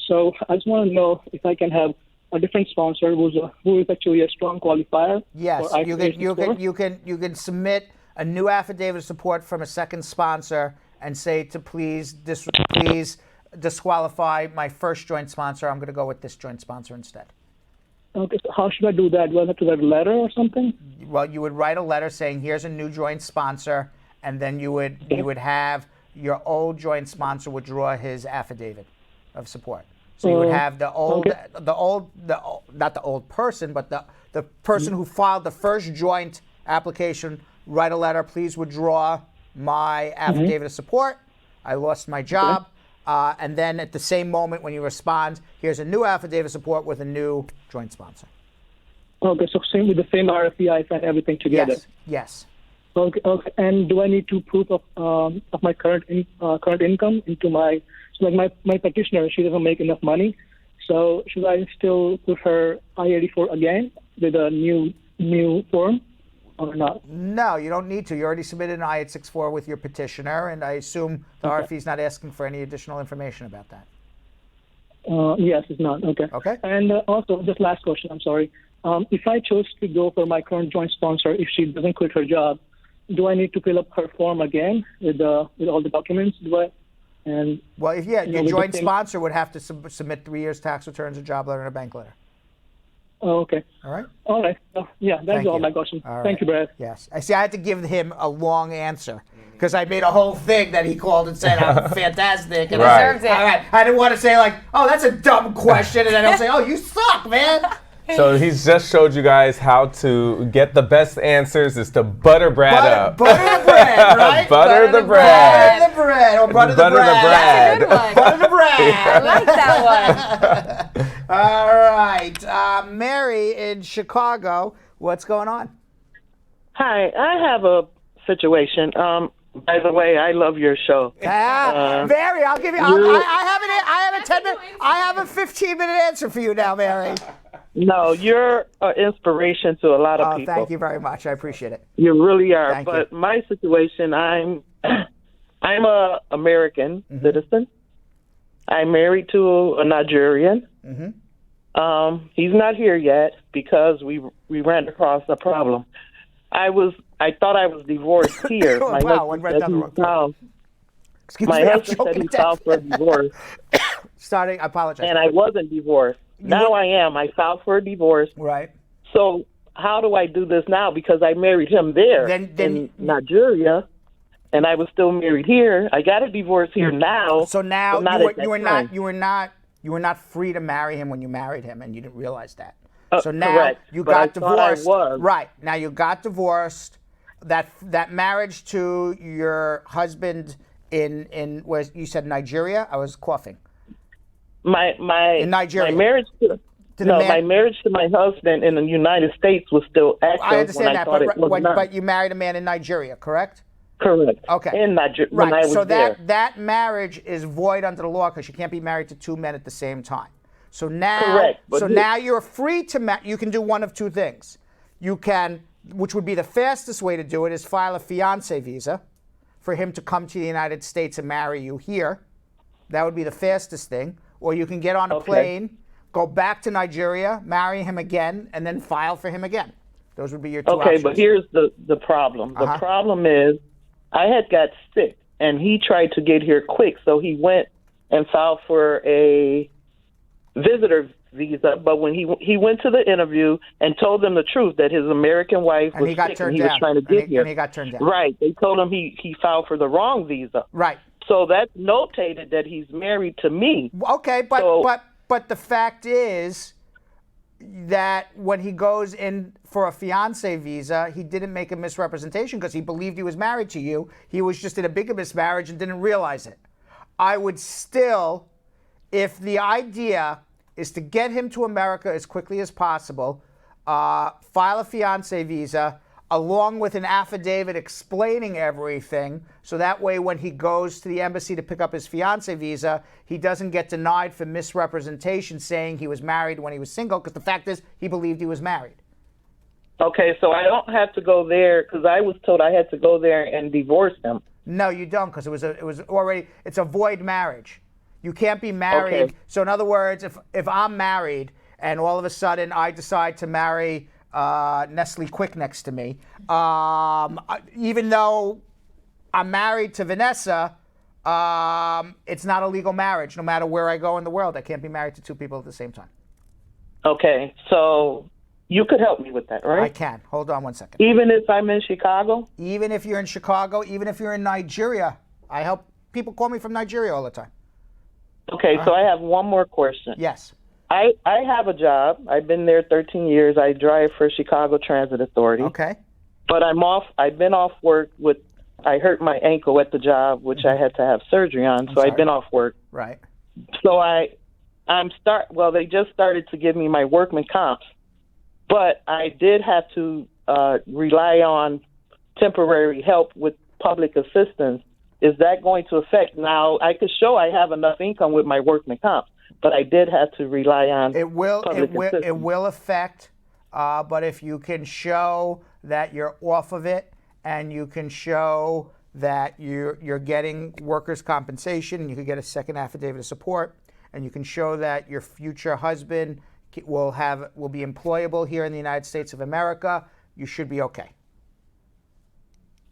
So I just want to know if I can have a different sponsor who is actually a strong qualifier. Yes, for you can submit a new affidavit of support from a second sponsor and say to please disqualify my first joint sponsor. I'm going to go with this joint sponsor instead. Okay, so how should I do that? Do I have to write a letter or something? Well, you would write a letter saying here's a new joint sponsor, and then you would have your old joint sponsor withdraw his affidavit of support. So you would have the old, not the old person, but the person who filed the first joint application, write a letter, please withdraw my affidavit of support. I lost my job. And then at the same moment when you respond, here's a new affidavit of support with a new joint sponsor. Okay, so same with the same RFE, I send everything together. Yes. Okay. And do I need to proof of my current income into my? So like my petitioner, she doesn't make enough money. So should I still put her I-84 again with a new form or not? No, you don't need to. You already submitted an I-864 with your petitioner, and I assume the RFE is not asking for any additional information about that. Yes, it's not. Okay. Okay. And also, just last question, I'm sorry. If I chose to go for my current joint sponsor, if she doesn't quit her job, do I need to fill up her form again with all the documents? Well, your joint sponsor would have to submit 3 years tax returns, a job letter, and a bank letter. Oh, okay. All right. All right. That's all my questions. Thank you, Brad. Yes. I had to give him a long answer because I made a whole thing that he called and said I'm fantastic. And Deserves it. All right. I didn't want to say oh, that's a dumb question, and then I'll say, oh, you suck, man. So he's just showed you guys how to get the best answers is to butter Brad up. Butter the bread, right? butter the bread. Butter the bread. Or butter the bread. That's a good one. Butter the bread. I like that one. All right. Mary in Chicago, what's going on? Hi, I have a situation. By the way, I love your show. Mary, I'll give you. I have a 15-minute answer for you now, Mary. No, you're an inspiration to a lot of people. Thank you very much. I appreciate it. You really are. Thank but you. My situation, I'm a American citizen. I'm married to a Nigerian. He's not here yet because we ran across a problem. I thought I was divorced here. My husband said he filed for a divorce. I apologize. And I wasn't divorced. Now I am. I filed for a divorce. Right. So how do I do this now? Because I married him there in Nigeria, and I was still married here. I got a divorce here now. So now you were not free to marry him when you married him, and you didn't realize that. So now correct. you But got I thought I divorced. was. Right. Now you got divorced. That marriage to your husband in where you said Nigeria? I was coughing. In Nigeria. My marriage to my husband in the United States was still active. I understand that, but but you married a man in Nigeria, correct? Correct. Okay. In Nigeria, right. when I was so there. that marriage is void under the law because you can't be married to two men at the same time. So now, correct. But now you're free to you can do one of two things. You can, which would be the fastest way to do it, is file a fiancé visa for him to come to the United States and marry you here. That would be the fastest thing. Or you can get on a plane, go back to Nigeria, marry him again, and then file for him again. Those would be your two options. Okay, but here's the problem. The problem is I had got sick, and he tried to get here quick, so he went and filed for a visitor visa. But when he went to the interview and told them the truth that his American wife was sick and he was trying to get here. And he got turned down. Right. They told him he filed for the wrong visa. Right. So that's notated that he's married to me. Okay, but the fact is that when he goes in for a fiancé visa, he didn't make a misrepresentation because he believed he was married to you. He was just in a bigamous marriage and didn't realize it. I would still, if the idea is to get him to America as quickly as possible, file a fiancé visa along with an affidavit explaining everything, so that way when he goes to the embassy to pick up his fiancé visa, he doesn't get denied for misrepresentation saying he was married when he was single, because the fact is he believed he was married. Okay, so I don't have to go there because I was told I had to go there and divorce him. No, you don't, because it's a void marriage. You can't be married. Okay. So in other words, if I'm married and all of a sudden I decide to marry Nestle Quick next to me, even though I'm married to Vanessa, it's not a legal marriage. No matter where I go in the world, I can't be married to two people at the same time. Okay, so you could help me with that, right? I can. Hold on one second. Even if I'm in Chicago? Even if you're in Chicago, even if you're in Nigeria, I help people call me from Nigeria all the time. Okay, so I have one more question. Yes. I have a job. I've been there 13 years. I drive for Chicago Transit Authority. Okay. But I've been off work I hurt my ankle at the job, which I had to have surgery on, so I've been off work. Right. So they just started to give me my workman comp, but I did have to rely on temporary help with public assistance. Is that going to affect? Now, I could show I have enough income with my workman comp, but I did have to rely on public assistance. It will affect, but if you can show that you're off of it and you can show that you're getting workers' compensation, and you can get a second affidavit of support, and you can show that your future husband will be employable here in the United States of America, you should be okay.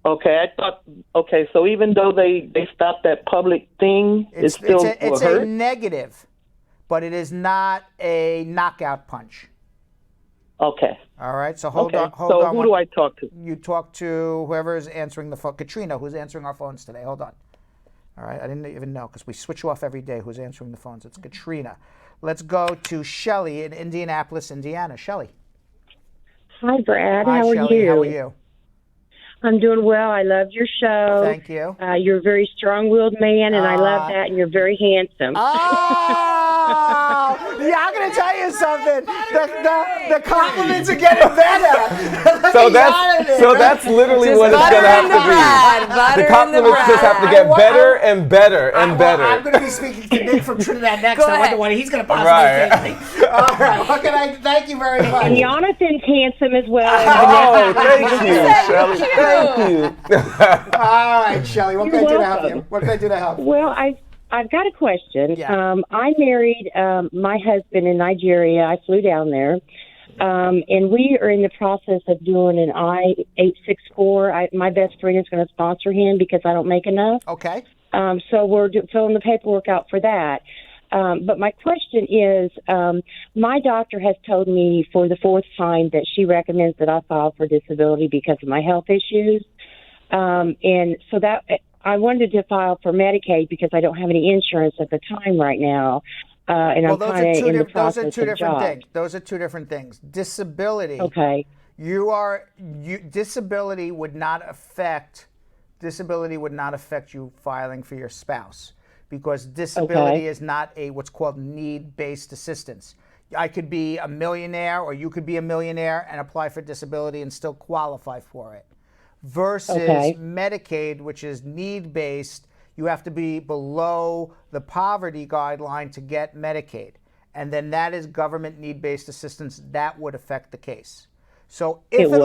Okay, so even though they stopped that public thing, it's a negative, but it is not a knockout punch. Okay. All right, so hold on. So who do I talk to? You talk to whoever is answering the phone. Katrina, who's answering our phones today. Hold on. All right, I didn't even know because we switch off every day who's answering the phones. It's Katrina. Let's go to Shelly in Indianapolis, Indiana. Shelly. Hi, Brad. Hi, How are Shelley. you? How are you? I'm doing well. I love your show. Thank you. You're a very strong-willed man, and I love that, and you're very handsome. Oh, yeah, I'm going to tell you something. The compliments are getting better. So that's literally what it's going to have to be. The compliments just have to get better and better and better. I'm going to be speaking to Nick from Trinidad next. I wonder what he's going to possibly think. All right. What can I? Thank you very much. And Yonathan's handsome as well. Oh, thank you, Shelly. Thank you. All right, Shelly. What can I do to help you? What can I do to help you? Well, I've got a question. Yeah. I married my husband in Nigeria. I flew down there. And we are in the process of doing an I-864. My best friend is going to sponsor him because I don't make enough. Okay. So we're filling the paperwork out for that. But my question is, my doctor has told me for the fourth time that she recommends that I file for disability because of my health issues. And so that I wanted to file for Medicaid because I don't have any insurance at the time right now. And I'm kind of in the process of jobs. Those are two different things. Disability. Okay. Disability would not affect you filing for your spouse because disability is not what's called need-based assistance. I could be a millionaire or you could be a millionaire and apply for disability and still qualify for it. Versus Medicaid, which is need-based, you have to be below the poverty guideline to get Medicaid. And then that is government need-based assistance. That would affect the case. So if at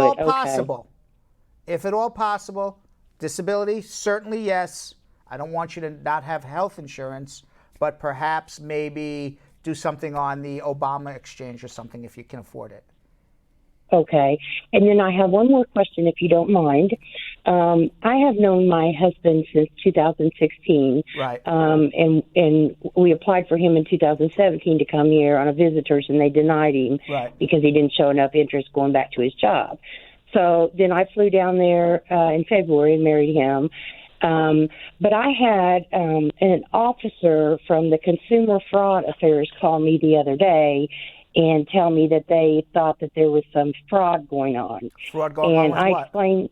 all possible, disability, certainly yes. I don't want you to not have health insurance, but perhaps maybe do something on the Obama exchange or something if you can afford it. Okay. And then I have one more question, if you don't mind. I have known my husband since 2016. Right. And we applied for him in 2017 to come here on a visitor's, and they denied him because he didn't show enough interest going back to his job. So then I flew down there in February and married him. But I had an officer from the Consumer Fraud Affairs call me the other day and tell me that they thought that there was some fraud going on. Fraud going on with what? And I explained,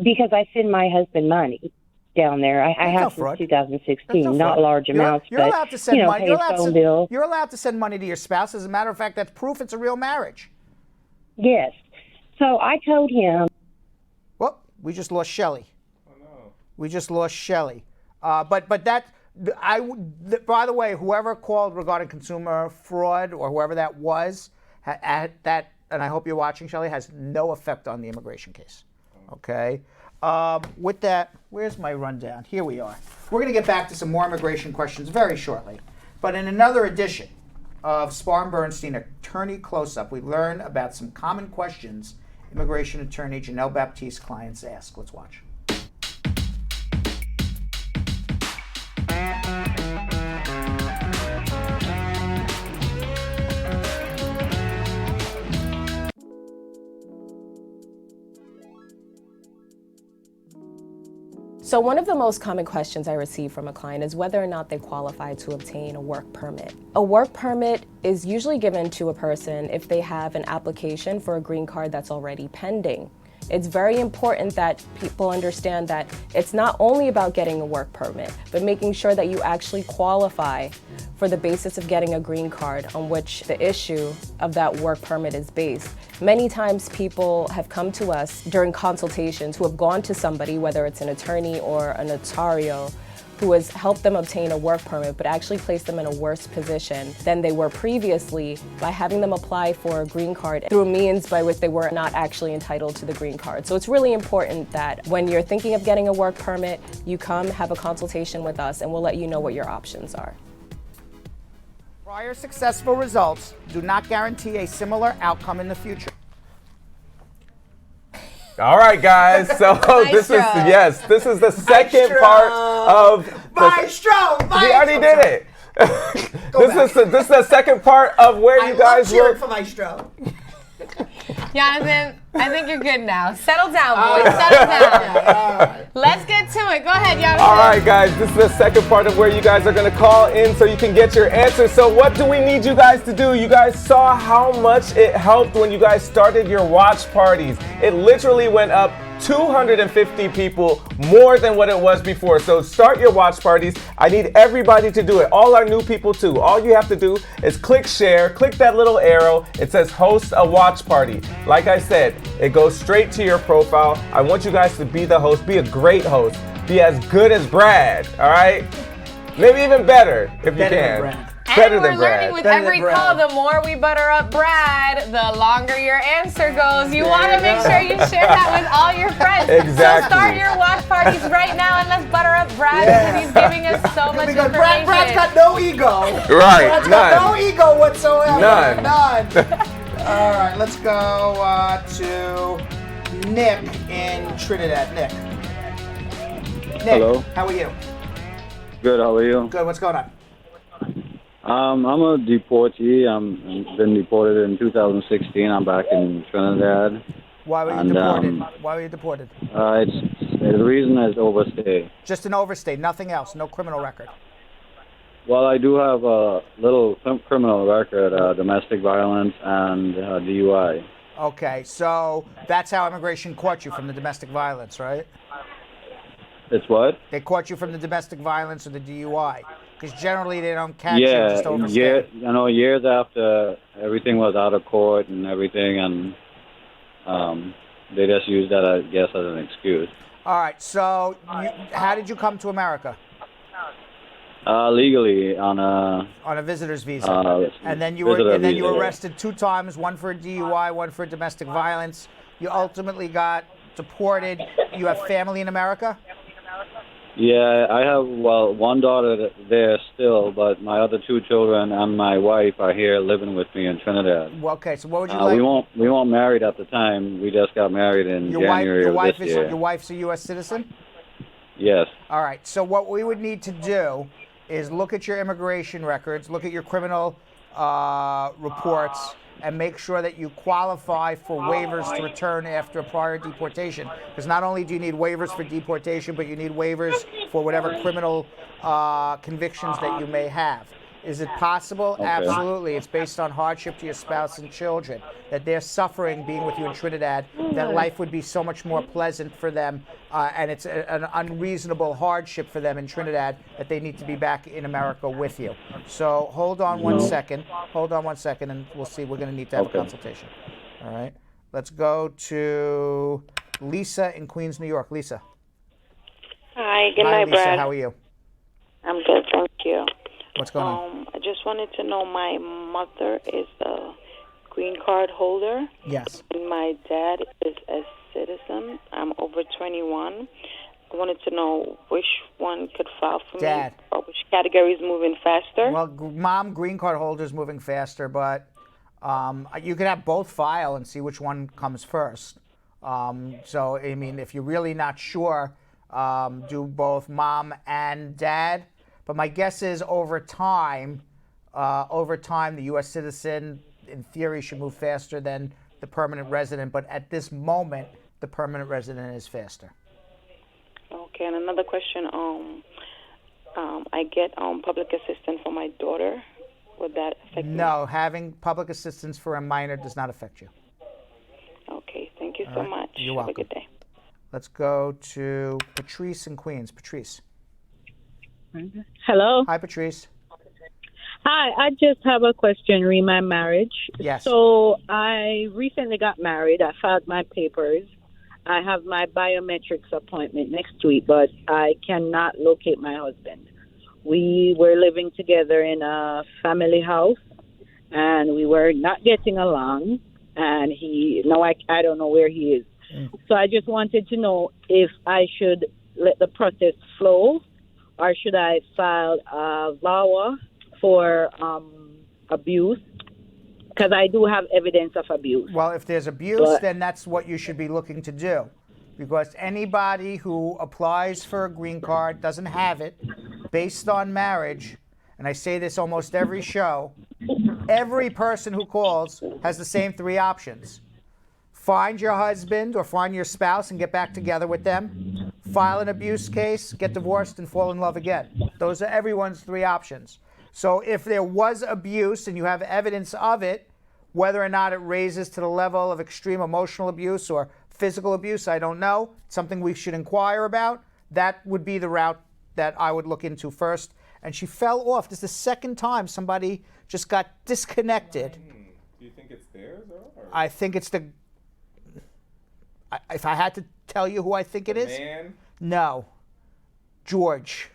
because I send my husband money down there. I have since 2016, not large amounts, you're but, allowed to send money. pay his phone bill. You're allowed to send money to your spouse. As a matter of fact, that's proof it's a real marriage. Yes. So I told him. Well, we just lost Shelly. Oh, no. We just lost Shelly. But that... by the way, whoever called regarding consumer fraud or whoever that was, and I hope you're watching, Shelley, has no effect on the immigration case. Okay? With that, where's my rundown? Here we are. We're going to get back to some more immigration questions very shortly. But in another edition of Spar Bernstein Attorney Close-Up, we learn about some common questions immigration attorney Janelle Baptiste clients ask. Let's watch. So one of the most common questions I receive from a client is whether or not they qualify to obtain a work permit. A work permit is usually given to a person if they have an application for a green card that's already pending. It's very important that people understand that it's not only about getting a work permit, but making sure that you actually qualify for the basis of getting a green card on which the issue of that work permit is based. Many times people have come to us during consultations who have gone to somebody, whether it's an attorney or a notario, who has helped them obtain a work permit, but actually placed them in a worse position than they were previously by having them apply for a green card through means by which they were not actually entitled to the green card. So it's really important that when you're thinking of getting a work permit, you come have a consultation with us and we'll let you know what your options are. Prior successful results do not guarantee a similar outcome in the future. All right, guys. So this is the second part of Maestro. We already did it. This is the second part of where you guys were. For Maestro. Yonathan, I think you're good now. Settle down, boys. Settle down. Let's get to it. Go ahead, Yonathan. All right, guys. This is the second part of where you guys are going to call in so you can get your answers. So what do we need you guys to do? You guys saw how much it helped when you guys started your watch parties. It literally went up 250 people more than what it was before. So start your watch parties. I need everybody to do it. All our new people too. All you have to do is click share, click that little arrow. It says host a watch party. Like I said, it goes straight to your profile. I want you guys to be the host, be a great host, be as good as Brad, all right? Maybe even better if you can. Better than Brad. Learning with every call, the more we butter up Brad, the longer your answer goes. You want to make sure you share that with all your friends. Exactly. So start your watch parties right now and let's butter up Brad because he's giving us so much information. Brad's got no ego. Right, Brad's got no ego whatsoever. None. All right, let's go to Nick in Trinidad. Nick, hello. How are you? Good, how are you? Good, what's going on? I'm a deportee. I've been deported in 2016. I'm back in Trinidad. Why were you deported? Why were you deported? The reason is overstay. Just an overstay, nothing else, no criminal record. Well, I do have a little criminal record, domestic violence and DUI. Okay, so that's how immigration caught you, from the domestic violence, right? It's what? They caught you from the domestic violence or the DUI. Because generally they don't catch you just overstay. Yeah, years after everything was out of court and everything, and they just used that, I guess, as an excuse. All right, so how did you come to America? Legally on a visitor's visa, and then you were arrested 2 times, one for a DUI, one for domestic violence. You ultimately got deported. You have family in America? Yeah, I have, one daughter there still, but my other 2 children and my wife are here living with me in Trinidad. Well, okay, so what would you like? We weren't married at the time. We just got married in January of this year. Your wife's a U.S. citizen? Yes. All right, so what we would need to do is look at your immigration records, look at your criminal reports, and make sure that you qualify for waivers to return after a prior deportation. Because not only do you need waivers for deportation, but you need waivers for whatever criminal convictions that you may have. Is it possible? Okay. Absolutely. It's based on hardship to your spouse and children, that they're suffering being with you in Trinidad, that life would be so much more pleasant for them, and it's an unreasonable hardship for them in Trinidad that they need to be back in America with you. So hold on one second. Hold on one second, and we'll see. We're going to need to have a consultation. All right. Let's go to Lisa in Queens, New York. Lisa. Hi. Good night, Lisa. Brad. How are you? I'm good, thank you. What's going on? I just wanted to know, my mother is a green card holder. Yes. And my dad is a citizen. I'm over 21. I wanted to know which one could file for me, or which category is moving faster. Well, Mom, green card holder is moving faster, but you could have both file and see which one comes first. So, I mean, if you're really not sure, do both Mom and Dad. But my guess is over time, the U.S. citizen, in theory, should move faster than the permanent resident. But at this moment, the permanent resident is faster. Okay. Okay, and another question. I get public assistance for my daughter. Would that affect me? No, having public assistance for a minor does not affect you. Okay, thank you so much. You're Have welcome. a good day. Let's go to Patrice in Queens. Patrice. Hello. Hi, Patrice. Hi, I just have a question re my marriage. Yes. So I recently got married. I filed my papers. I have my biometrics appointment next week, but I cannot locate my husband. We were living together in a family house, and we were not getting along. And I don't know where he is. So I just wanted to know if I should let the process flow, or should I file a VAWA for abuse? Because I do have evidence of abuse. Well, if there's abuse, then that's what you should be looking to do. Because anybody who applies for a green card doesn't have it based on marriage, and I say this almost every show, every person who calls has the same three options. Find your husband or find your spouse and get back together with them. File an abuse case, get divorced, and fall in love again. Those are everyone's three options. So if there was abuse and you have evidence of it, whether or not it raises to the level of extreme emotional abuse or physical abuse, I don't know. It's something we should inquire about. That would be the route that I would look into first. And she fell off. This is the second time somebody just got disconnected. Do you think it's theirs or? I think it's the... If I had to tell you who I think it is? Man? No. George.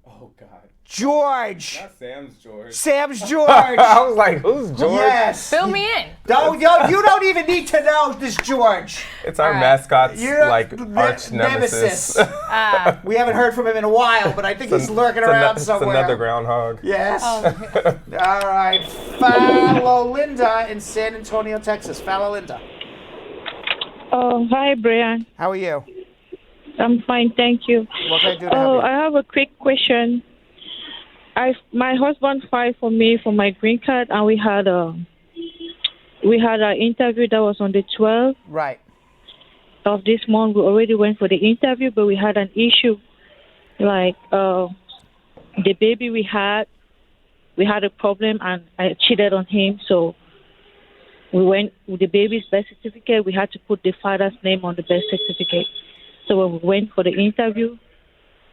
Oh, God. George! Not Sam's George. Sam's George! I was like, who's George? Yes. Fill me in. You don't even need to know this George. It's our mascot's arch nemesis. We haven't heard from him in a while, but I think he's lurking around somewhere. It's another groundhog. Yes. All right. Follow Linda in San Antonio, Texas. Follow Linda. Oh, hi, Brian. How are you? I'm fine, thank you. What can I do to help you? I have a quick question. My husband filed for me for my green card, and we had an interview that was on the 12th. Right. Of this month. We already went for the interview, but we had an issue. Like the baby we had a problem, and I cheated on him, so we went with the baby's birth certificate. We had to put the father's name on the birth certificate. So when we went for the interview,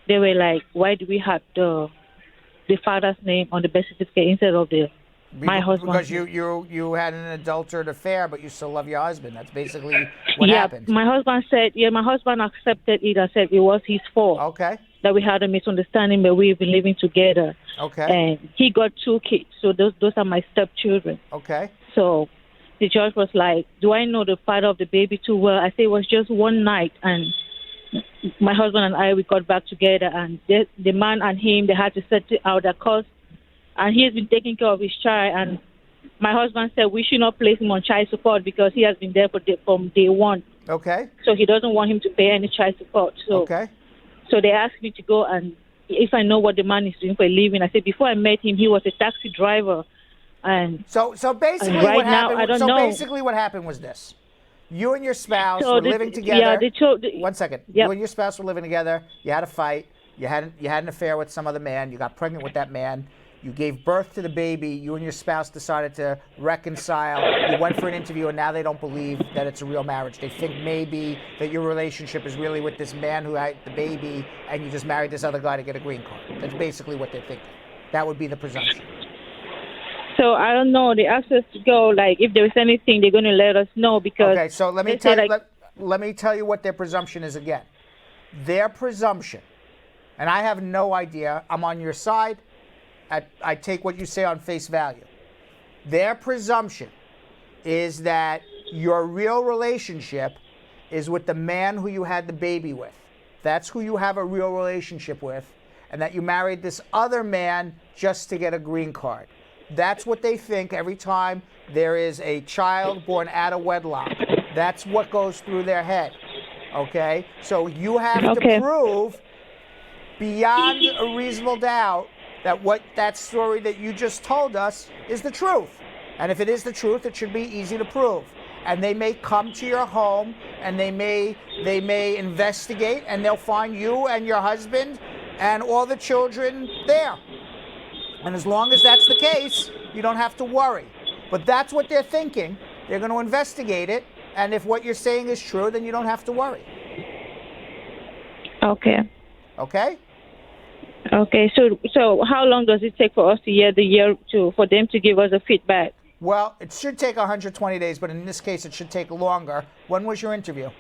they were like, "Why do we have the father's name on the birth certificate instead of my husband?" Because you had an adulterate affair, but you still love your husband. That's basically what happened. My husband said, my husband accepted it and said it was his fault. Okay. That we had a misunderstanding, but we've been living together. Okay. And he got 2 kids, so those are my stepchildren. Okay. So the judge was like, "Do I know the father of the baby too well?" I said it was just one night, and my husband and I, we got back together, and the man and him, they had to settle out the cost, and he has been taking care of his child, and my husband said we should not place him on child support because he has been there from day one. Okay. So he doesn't want him to pay any child support. So, okay. So they asked me to go, and if I know what the man is doing for a living. I said before I met him, he was a taxi driver. And so basically right what now, happened, I don't know. Basically what happened was this. You and your spouse were living together. Yeah, 1 second. Yep. You and your spouse were living together. You had a fight. You had an affair with some other man. You got pregnant with that man. You gave birth to the baby. You and your spouse decided to reconcile. You went for an interview, and now they don't believe that it's a real marriage. They think maybe that your relationship is really with this man who had the baby, and you just married this other guy to get a green card. That's basically what they're thinking. That would be the presumption. So I don't know. They asked us to go. Like if there is anything, they're going to let us know because. Okay, so let me tell you what their presumption is again. Their presumption, and I have no idea. I'm on your side. I take what you say on face value. Their presumption is that your real relationship is with the man who you had the baby with. That's who you have a real relationship with, and that you married this other man just to get a green card. That's what they think every time there is a child born out of wedlock. That's what goes through their head. Okay? So you have to prove beyond a reasonable doubt that story that you just told us is the truth. And if it is the truth, it should be easy to prove. and they may come to your home, and they may investigate, and they'll find you and your husband and all the children there. And as long as that's the case, you don't have to worry. But that's what they're thinking. They're going to investigate it, and if what you're saying is true, then you don't have to worry. Okay. Okay? Okay. So how long does it take for us to hear for them to give us a feedback? Well, it should take 120 days, but in this case, it should take longer. When was your interview?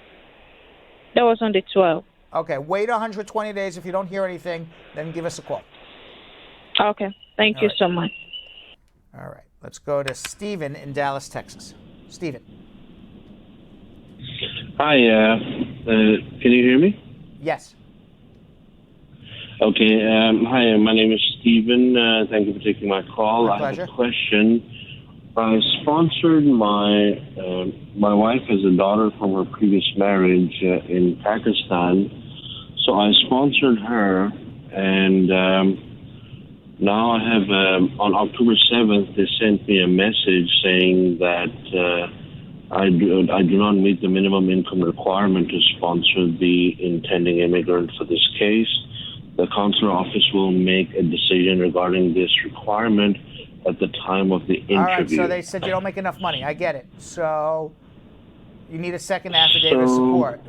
That was on the 12th. Okay. Wait 120 days. If you don't hear anything, then give us a call. Okay. Thank you so much. All right. Let's go to Stephen in Dallas, Texas. Stephen. Hi. Can you hear me? Yes. Okay. Hi. My name is Stephen. Thank you for taking my call. My pleasure. I have a question. I sponsored my wife as a daughter from her previous marriage in Pakistan. So I sponsored her, and now I have on October 7th they sent me a message saying that I do not meet the minimum income requirement to sponsor the intending immigrant for this case. The consular office will make a decision regarding this requirement at the time of the interview. All right, so they said you don't make enough money. I get it. So you need a second affidavit of support.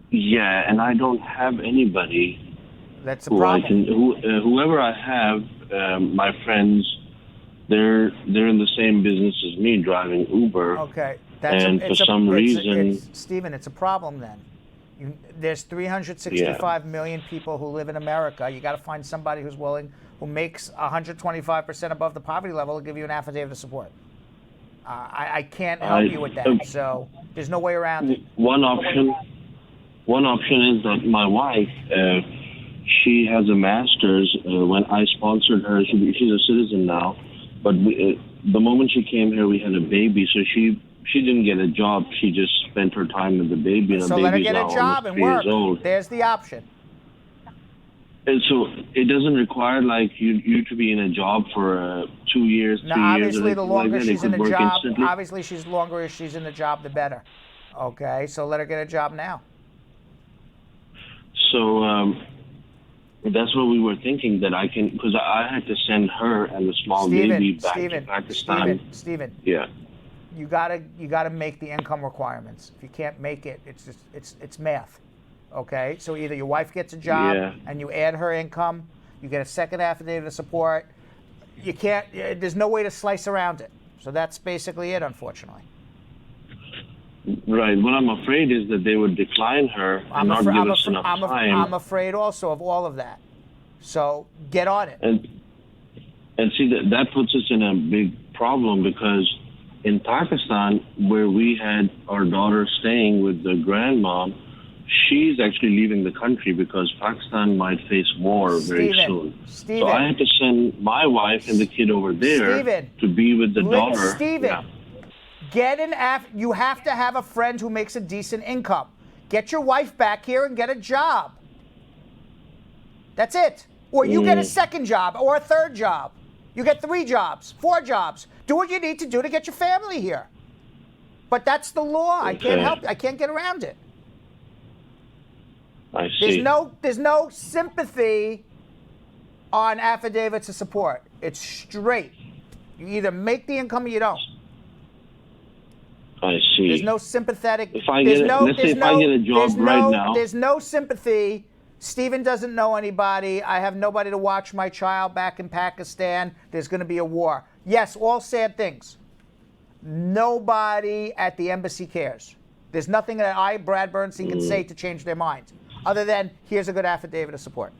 Yeah, and I don't have anybody. That's a problem. Whoever I have, my friends, they're in the same business as me, driving Uber. Okay. For some reason, Stephen, it's a problem then. There's 365 million people who live in America. You got to find somebody who makes 125% above the poverty level to give you an affidavit of support. I can't help you with that, so there's no way around it. One option is that my wife, she has a master's. When I sponsored her, she's a citizen now, but the moment she came here, we had a baby, so she didn't get a job. She just spent her time with the baby. And so let her get a job and work. There's the option. And so it doesn't require like you to be in a job for 2 years, 3 years. Obviously, the longer like she's in the job, instantly. obviously longer she's in the job, the better. Okay, so let her get a job now. So that's what we were thinking, that I can, because I had to send her and the small baby back to Pakistan. Stephen. Yeah. You gotta make the income requirements. If you can't make it, it's math. Okay, so either your wife gets a job and you add her income, you get a second affidavit of support. You can't. There's no way to slice around it. So that's basically it, unfortunately. Right. What I'm afraid is that they would decline her and not give us enough time. I'm afraid also of all of that. So get on it. And see that puts us in a big problem, because in Pakistan, where we had our daughter staying with the grandmom, she's actually leaving the country because Pakistan might face war very soon. So I had to send my wife and the kid over there to be with the daughter. Stephen, you have to have a friend who makes a decent income. Get your wife back here and get a job. That's it. Or you get a second job or a third job. You get 3 jobs, 4 jobs. Do what you need to do to get your family here. But that's the law. I can't help. I can't get around it. I see. There's no sympathy on affidavits of support. It's straight. You either make the income or you don't. I see. There's no sympathetic. If I get a job right now. There's no sympathy. Stephen doesn't know anybody. I have nobody to watch my child back in Pakistan. There's going to be a war. Yes, all sad things. Nobody at the embassy cares. There's nothing that I, Brad Bernstein, can say to change their mind, other than here's a good affidavit of support.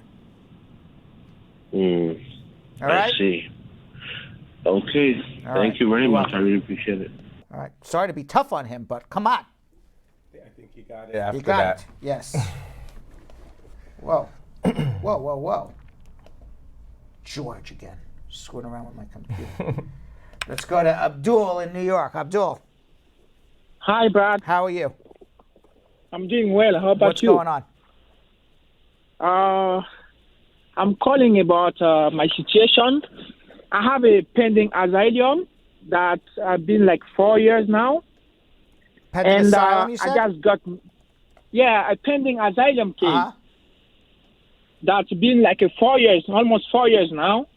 All right? I see. Okay. Thank you very much. I really appreciate it. All right. Sorry to be tough on him, but come on. I think he got it after you got that. It. Yes. Whoa. Whoa. George again. Screwing around with my computer. Let's go to Abdul in New York. Abdul. Hi, Brad. How are you? I'm doing well. How about you? What's going on? I'm calling about my situation. I have a pending asylum, That's been like 4 years now. Pending asylum, you said? I just got, a pending asylum case. That's been like 4 years, almost 4 years now.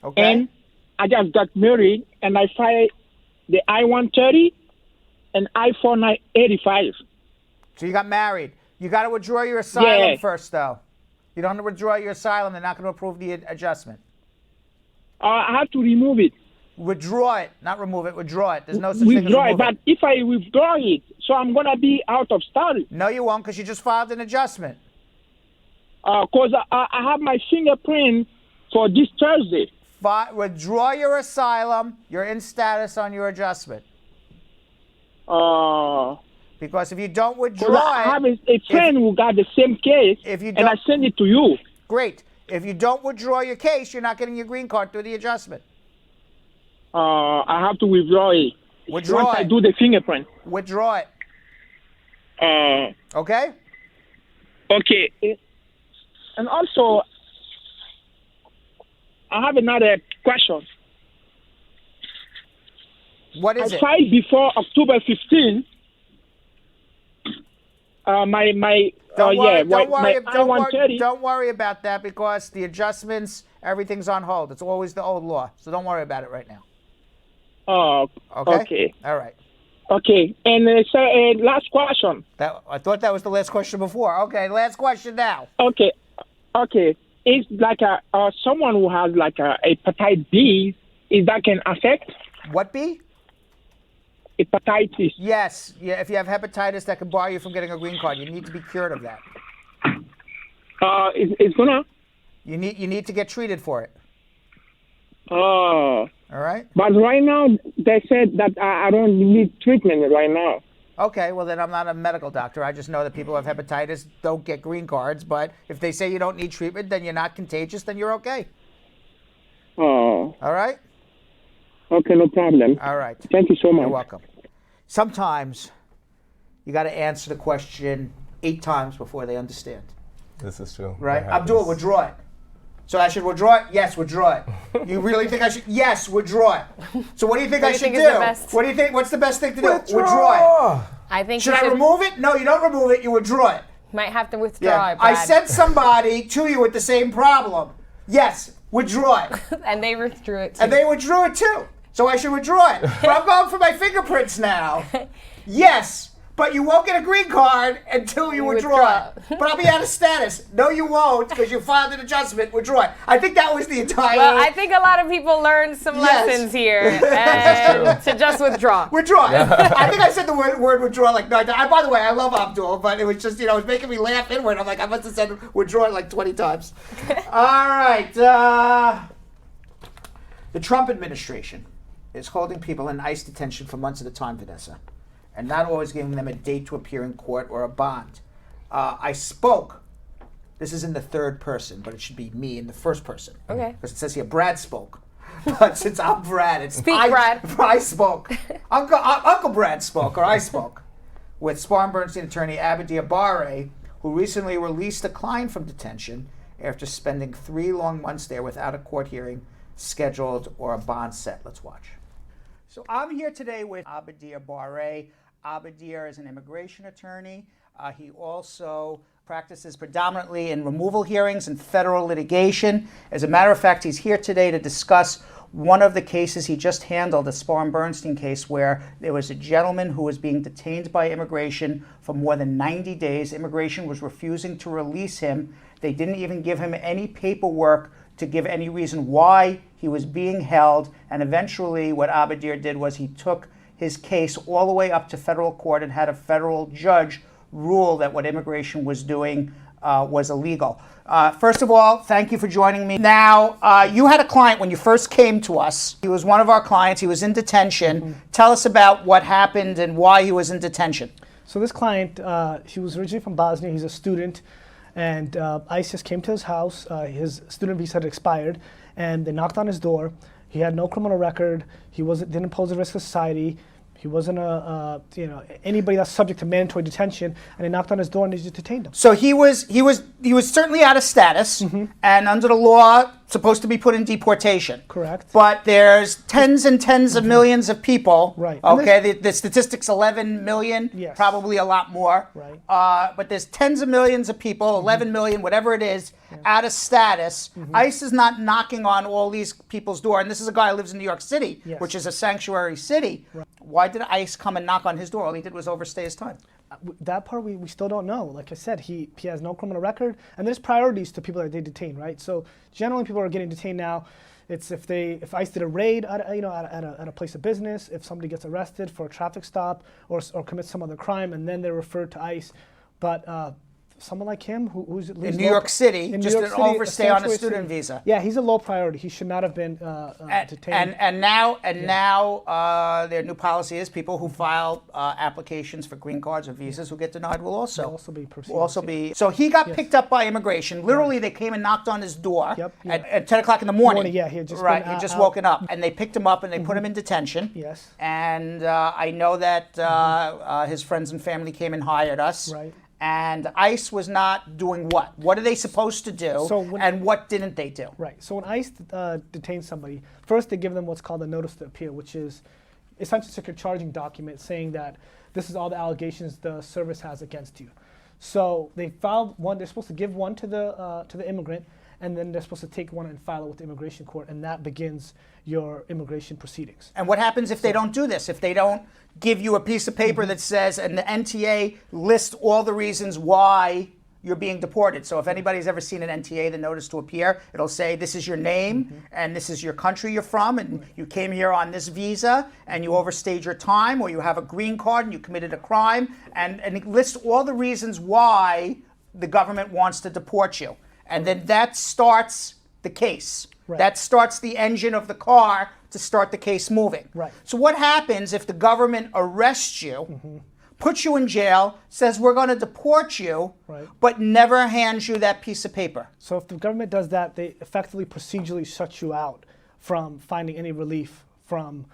Okay. And I just got married, and I filed the I-130 and I-485. So you got married. You got to withdraw your asylum first, though. You don't have to withdraw your asylum. They're not going to approve the adjustment. I have to remove it. Withdraw it, not remove it. Withdraw it. There's no such thing as Withdraw it, remove but if I withdraw it, so I'm going to be out of status. No, you won't, because you just filed an adjustment. Because I have my fingerprint for this Thursday. Withdraw your asylum. You're in status on your adjustment. Because if you don't withdraw I have a friend who got the same case, and I send it to you. Great. If you don't withdraw your case, you're not getting your green card through the adjustment. I have to withdraw it. Withdraw Once it. I do the fingerprint. Withdraw it. Okay? Okay. And also, I have another question. What is I it? filed before October 15. Don't worry about that, because the adjustments, everything's on hold. It's always the old law. So don't worry about it right now. Oh, okay. All right. Okay. And last question. I thought that was the last question before. Okay, last question now. Okay. It's like someone who has like a hepatitis B, is that can affect? What B? Hepatitis. Yes. Yeah. If you have hepatitis, that can bar you from getting a green card. You need to be cured of that. It's gonna. You need to get treated for it. Oh. All right. But right now, they said that I don't need treatment right now. Okay, well then I'm not a medical doctor. I just know that people who have hepatitis don't get green cards. But if they say you don't need treatment, then you're not contagious, then you're okay. Oh. All right? Okay, no problem. All right. Thank you so much. You're welcome. Sometimes you got to answer the question 8 times before they understand. This is true. Right? Abdul, withdraw it. So I should withdraw it? Yes, withdraw it. You really think I should? Yes, withdraw it. So what do you think I should do? What do you think? What's the best thing to do? Withdraw it. I think Should I remove it? No, you don't remove it. You withdraw it. Might have to withdraw it, I Brad. sent somebody to you with the same problem. Yes, withdraw it. And they withdrew it too. And they withdrew it too. So I should withdraw it. But I'm going for my fingerprints now. Yes, but you won't get a green card until you withdraw it. But I'll be out of status. No, you won't, because you filed an adjustment. Withdraw it. I think that was the entire... Well, I think a lot of people learned some lessons here and to just withdraw. Withdraw. I think I said the word withdraw like 9 times. By the way, I love Abdul, but it was just, it was making me laugh inward. I'm like, I must have said withdraw like 20 times. All right. The Trump administration is holding people in ICE detention for months at a time, Vanessa, and not always giving them a date to appear in court or a bond. I spoke. This is in the third person, but it should be me in the first person. Okay. Because it says here, Brad spoke. But since I'm Brad, it's Brad. I spoke. Uncle Brad spoke, or I spoke, with Spar Bernstein Attorney Abadir Barre, who recently released a client from detention after spending 3 long months there without a court hearing scheduled or a bond set. Let's watch. So I'm here today with Abadir Barre. Abadir is an immigration attorney. He also practices predominantly in removal hearings and federal litigation. As a matter of fact, he's here today to discuss one of the cases he just handled, the Spar Bernstein case, where there was a gentleman who was being detained by immigration for more than 90 days. Immigration was refusing to release him. They didn't even give him any paperwork to give any reason why he was being held. And eventually what Abadir did was he took his case all the way up to federal court and had a federal judge rule that what immigration was doing was illegal. First of all, thank you for joining me. Now, you had a client when you first came to us. He was one of our clients. He was in detention. Mm-hmm. Tell us about what happened and why he was in detention. So this client, he was originally from Bosnia. He's a student. And ICE just came to his house. His student visa had expired, and they knocked on his door. He had no criminal record. He didn't pose a risk to society. He wasn't anybody that's subject to mandatory detention. And they knocked on his door and they just detained him. So he was certainly out of status, mm-hmm. and under the law, supposed to be put in deportation. Correct. But there's tens and tens of millions of people. Right. Okay, the statistic's 11 million, Yes. probably a lot more. Right. But there's tens of millions of people, 11 million, whatever it is, out of status. ICE is not knocking on all these people's door. And this is a guy who lives in New York City, Yes. which is a sanctuary city. Right. Why did ICE come and knock on his door? All he did was overstay his time. That part we still don't know. Like I said, he has no criminal record, and there's priorities to people that they detain, right? So generally, people are getting detained now. It's if ICE did a raid at a place of business, if somebody gets arrested for a traffic stop or commits some other crime, and then they're referred to ICE. But someone like him who's in New York City, just an overstay on a student visa. Yeah, he's a low priority. He should not have been detained. And now their new policy is people who file applications for green cards or visas who get denied will also be proceeded. So he got picked up by immigration. Literally, they came and knocked on his door at 10 o'clock in the morning. Yeah, he had just he had just woken up, and they picked him up and they put him in detention. Yes. And I know that his friends and family came and hired us. Right. And ICE was not doing what? What are they supposed to do, and what didn't they do? Right. So when ICE detains somebody, first they give them what's called a notice to appear, which is essentially like a charging document saying that this is all the allegations the service has against you. So they filed one. They're supposed to give one to the immigrant, and then they're supposed to take one and file it with the immigration court, and that begins your immigration proceedings. And what happens if they don't do this? If they don't give you a piece of paper that says, and the NTA lists all the reasons why you're being deported. So if anybody's ever seen an NTA, the notice to appear, it'll say this is your name and this is your country you're from, and you came here on this visa and you overstayed your time, or you have a green card and you committed a crime, and it lists all the reasons why the government wants to deport you. And then that starts the case. Right. That starts the engine of the car to start the case moving. Right. So what happens if the government arrests you, puts you in jail, says we're going to deport you, but never hands you that piece of paper? So if the government does that, they effectively procedurally shut you out from finding any relief from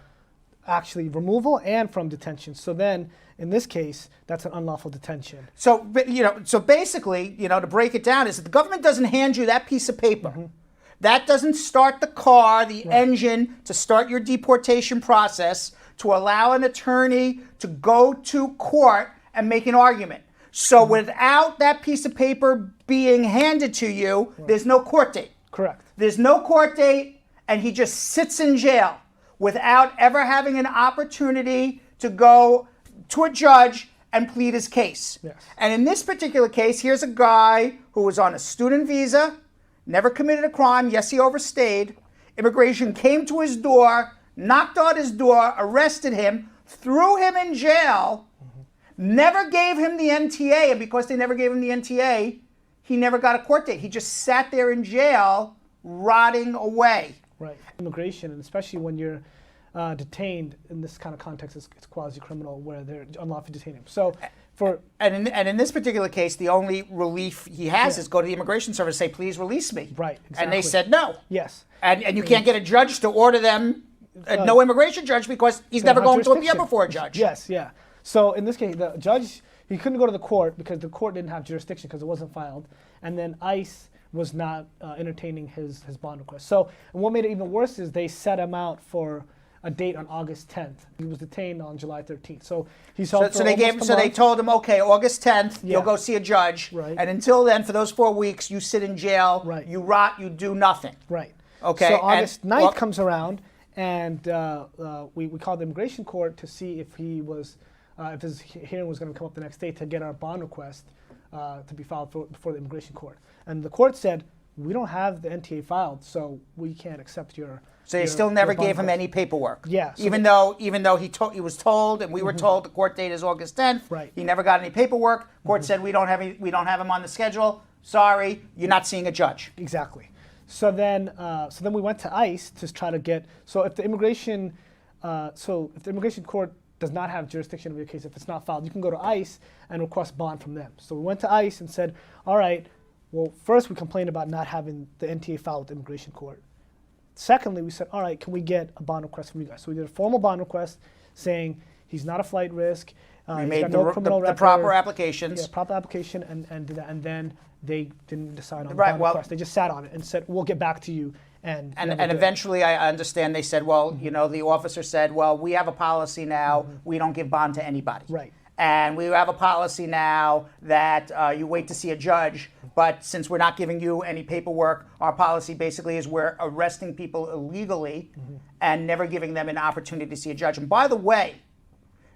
actually removal and from detention. So then, in this case, that's an unlawful detention. So basically, to break it down, is that the government doesn't hand you that piece of paper. That doesn't start the car, the engine, to start your deportation process, to allow an attorney to go to court and make an argument. So without that piece of paper being handed to you, there's no court date. Correct. There's no court date, and he just sits in jail without ever having an opportunity to go to a judge and plead his case. Yes. And in this particular case, here's a guy who was on a student visa, never committed a crime. Yes, he overstayed. Immigration came to his door, knocked on his door, arrested him, threw him in jail, never gave him the NTA, and because they never gave him the NTA, he never got a court date. He just sat there in jail, rotting away. Right. Immigration, and especially when you're detained in this kind of context, it's quasi-criminal where they're unlawfully detaining him. So, and in this particular case, the only relief he has is go to the immigration service and say, please release me. Right. Exactly. And they said no. Yes. And you can't get a judge to order them, no immigration judge, because he's never going to appear before a judge. Yes, yeah. So in this case, the judge, he couldn't go to the court because the court didn't have jurisdiction because it wasn't filed. And then ICE was not entertaining his bond request. So, and what made it even worse is they set him out for a date on August 10th. He was detained on July 13th. So he's held for almost a month. They told him, okay, August 10th, you'll go see a judge. Right. And until then, for those 4 weeks, you sit in jail, you rot, you do nothing. Right. Okay. So August 9th comes around, and we called the immigration court to see if if his hearing was going to come up the next day to get our bond request to be filed before the immigration court. And the court said, we don't have the NTA filed, so we can't accept your. So they still never gave him any paperwork. Yeah. So even though he was told, and we were told the court date is August 10th. Right. He never got any paperwork. Court said we don't have him on the schedule. Sorry, you're not seeing a judge. Exactly. So then we went to ICE to try to get. So if the immigration court does not have jurisdiction of your case, if it's not filed, you can go to ICE and request bond from them. So we went to ICE and said, all right. Well, first we complained about not having the NTA filed with the immigration court. Secondly, we said, all right, can we get a bond request from you guys? So we did a formal bond request saying He's not a flight risk. We made the proper applications. Yeah, proper application, and then they didn't decide on the bond request. They just sat on it and said, we'll get back to you. And eventually, I understand they said, well, you know, the officer said, well, we have a policy now. We don't give bond to anybody. Right. And we have a policy now that you wait to see a judge. But since we're not giving you any paperwork, our policy basically is we're arresting people illegally and never giving them an opportunity to see a judge. And by the way,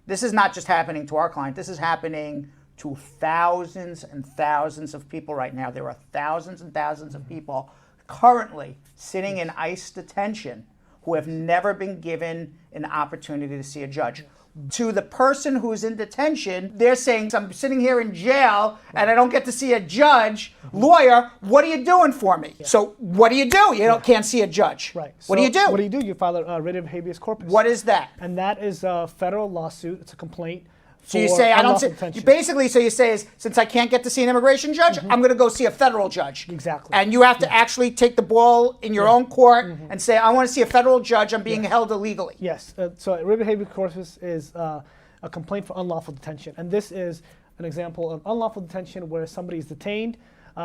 this is not just happening to our client. This is happening to thousands and thousands of people right now. There are thousands and thousands of people currently sitting in ICE detention who have never been given an opportunity to see a judge. To the person who's in detention, they're saying, I'm sitting here in jail and I don't get to see a judge. Lawyer, what are you doing for me? So what do? You can't see a judge. Right. What do you do? What do? You file a writ of habeas corpus. What is that? And that is a federal lawsuit. It's a complaint. So you say, you say, since I can't get to see an immigration judge, I'm going to go see a federal judge. Exactly. And you have to actually take the ball in your own court and say, I want to see a federal judge. I'm being held illegally. Yes. So a writ of habeas corpus is a complaint for unlawful detention. And this is an example of unlawful detention where somebody is detained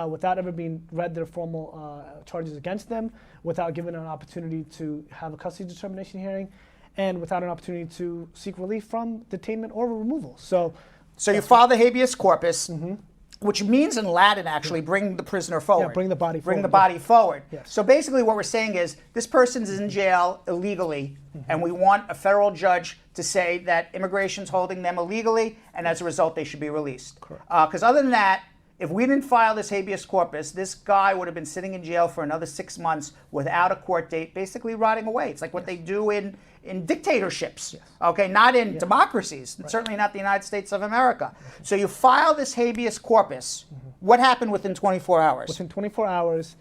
without ever being read their formal charges against them, without given an opportunity to have a custody determination hearing, and without an opportunity to seek relief from detainment or removal. So you file the habeas corpus, which means in Latin actually bring the prisoner forward. Yeah, bring the body forward. Bring the body forward. Yes. So basically what we're saying is this person's in jail illegally, and we want a federal judge to say that immigration's holding them illegally, and as a result they should be released. Because other than that, if we didn't file this habeas corpus, this guy would have been sitting in jail for another 6 months without a court date, basically rotting away. It's like what they do in dictatorships, okay, not in democracies, certainly not the United States of America. So you file this habeas corpus. What happened within 24 hours? Within 24 hours,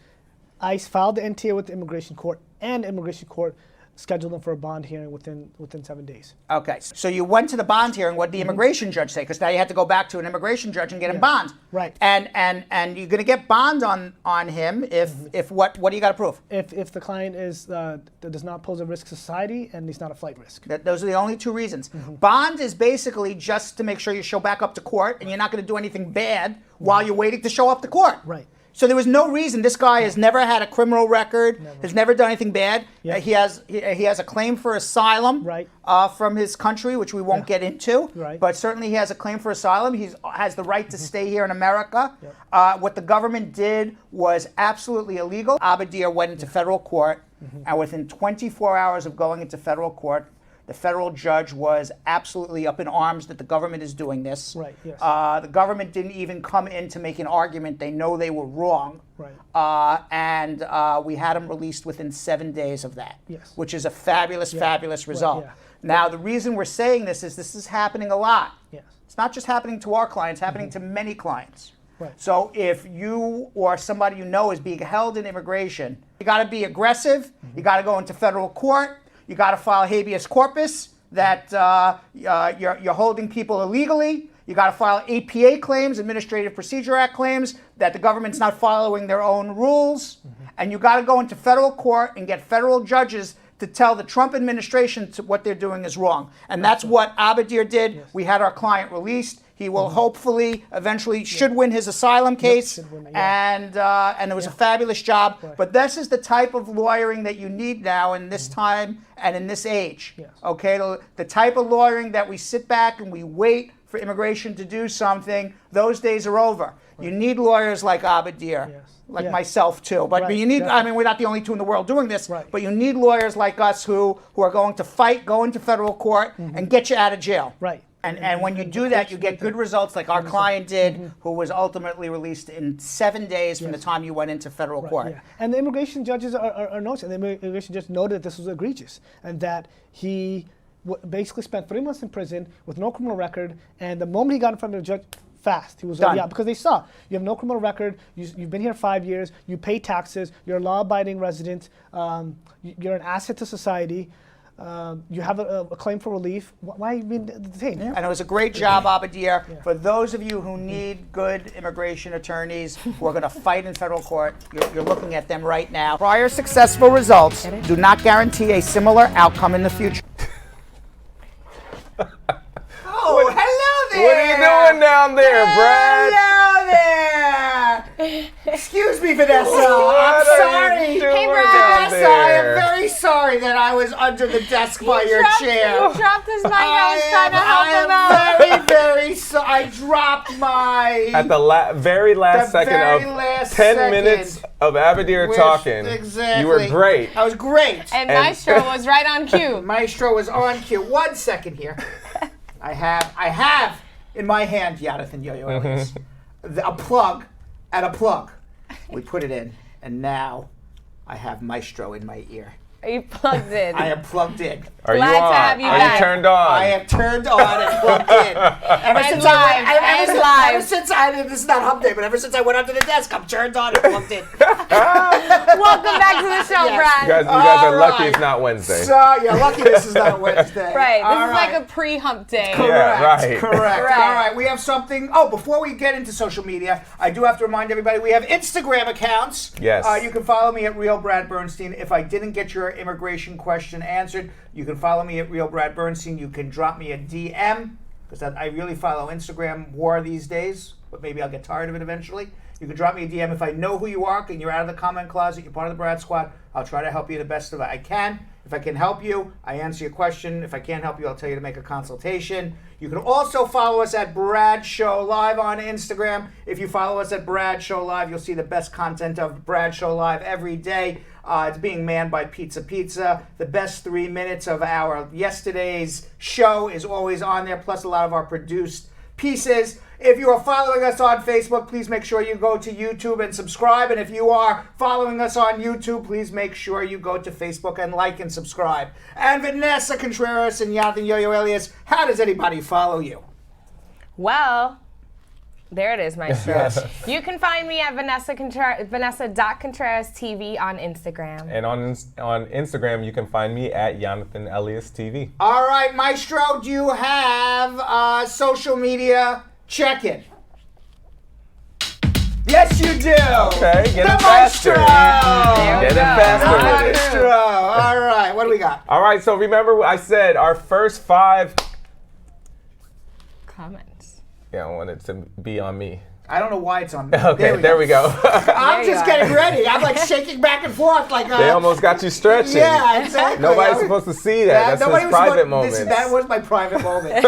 ICE filed the NTA with the immigration court, and immigration court scheduled them for a bond hearing within 7 days. Okay, so you went to the bond hearing. What did the immigration judge say? Because now you had to go back to an immigration judge and get him bond. Right. And you're going to get bond on him if what do you got to prove? If the client does not pose a risk to society and he's not a flight risk. Those are the only two reasons. Bond is basically just to make sure you show back up to court and you're not going to do anything bad while you're waiting to show up to court. Right. So there was no reason. This guy has never had a criminal record, has never done anything bad. Yeah. He has a claim for asylum from his country, which we won't get into. Right. But certainly he has a claim for asylum. He has the right to stay here in America. What the government did was absolutely illegal. Abadir went into federal court, and within 24 hours of going into federal court, the federal judge was absolutely up in arms that the government is doing this. Right. Yes. The government didn't even come in to make an argument. They know they were wrong. Right. And we had him released within 7 days of that, Yes. which is a fabulous result. yeah. Now, the reason we're saying this is happening a lot. Yes. It's not just happening to our clients, it's happening to many clients. Right. So if you or somebody you know is being held in immigration, you got to be aggressive. You got to go into federal court. You got to file habeas corpus that you're holding people illegally. You got to file APA claims, Administrative Procedure Act claims, that the government's not following their own rules. And you got to go into federal court and get federal judges to tell the Trump administration what they're doing is wrong. And that's what Abadir did. Yes. We had our client released. He will hopefully eventually should win his asylum case, and it was a fabulous job. Right. But this is the type of lawyering that you need now in this time and in this age. Yes. Okay, the type of lawyering that we sit back and we wait for immigration to do something. Those days are over. Right. You need lawyers like Abadir, like myself too. But you need. I mean, we're not the only two in the world doing this. Right. But you need lawyers like us who are going to fight, go into federal court, and get you out of jail. Right. And when you do that, you get good results like our client did, who was ultimately released in 7 days from the time you went into federal court. Yeah. And the immigration judges are noticing. The immigration judge noted that this was egregious and that he basically spent 3 months in prison with no criminal record. And the moment he got in front of the judge, fast. He was done. Yeah, because they saw you have no criminal record. You've been here 5 years. You pay taxes. You're a law-abiding resident. You're an asset to society. You have a claim for relief. Why are you being detained? And it was a great job, Abadir. For those of you who need good immigration attorneys who are going to fight in federal court, you're looking at them right now. Prior successful results do not guarantee a similar outcome in the future. there. What are you doing down there, Brad? Hello there. Excuse me, Vanessa. I'm sorry. Hey, Vanessa, I am very sorry that I was under the desk by your chair. He dropped his mic. I was trying to help him out. I am very sorry. I dropped my... At the very last second of 10 minutes of Abadir talking. Exactly. You were great. I was great. And Maestro was right on cue. Maestro was on cue. 1 second here. I have in my hand, Yonathan Yo-Yo Elias, a plug and a plug. We put it in, and now I have Maestro in my ear. Are you plugged in? I am plugged in. Are you on? to have you Are back. you turned on? I am turned on and plugged in. Ever since this is not hump day, but ever since I went up to the desk, I'm turned on and plugged in. Welcome back to the show, Brad. You guys are lucky it's not Wednesday. So you're lucky this is not Wednesday. Right. This is like a pre-hump day. Correct. Yeah, right. Correct. Right. All right. We have something. Oh, before we get into social media, I do have to remind everybody we have Instagram accounts. Yes. You can follow me at Real Brad Bernstein. If I didn't get your immigration question answered, you can follow me at Real Brad Bernstein. You can drop me a DM because I really follow Instagram war these days, but maybe I'll get tired of it eventually. You can drop me a DM if I know who you are and you're out of the comment closet, you're part of the Brad Squad. I'll try to help you the best of I can. If I can help you, I answer your question. If I can't help you, I'll tell you to make a consultation. You can also follow us at Brad Show Live on Instagram. If you follow us at Brad Show Live, you'll see the best content of Brad Show Live every day. It's being manned by Pizza. The best 3 minutes of our yesterday's show is always on there, plus a lot of our produced pieces. If you are following us on Facebook, please make sure you go to YouTube and subscribe. And if you are following us on YouTube, please make sure you go to Facebook and like and subscribe. And Vanessa Contreras and Yonathan Yo-Yo Elias, how does anybody follow you? Well, there it is, Maestro. Yes. You can find me at Vanessa.Contreras TV on Instagram. And on Instagram, you can find me at Yonathan Elias TV. All right, Maestro, do you have social media check-in? Yes, you do. Okay, get the it faster. Get it faster with it. Maestro. All right, what do we got? All right, so remember I said our first 5 comments. Yeah, I want it to be on me. I don't know why it's on me. Okay, there we go. I'm just getting ready. I'm like shaking back and forth like They almost got you stretching. Yeah, exactly. Nobody's supposed to see that. That's his private moment. That was my private moment.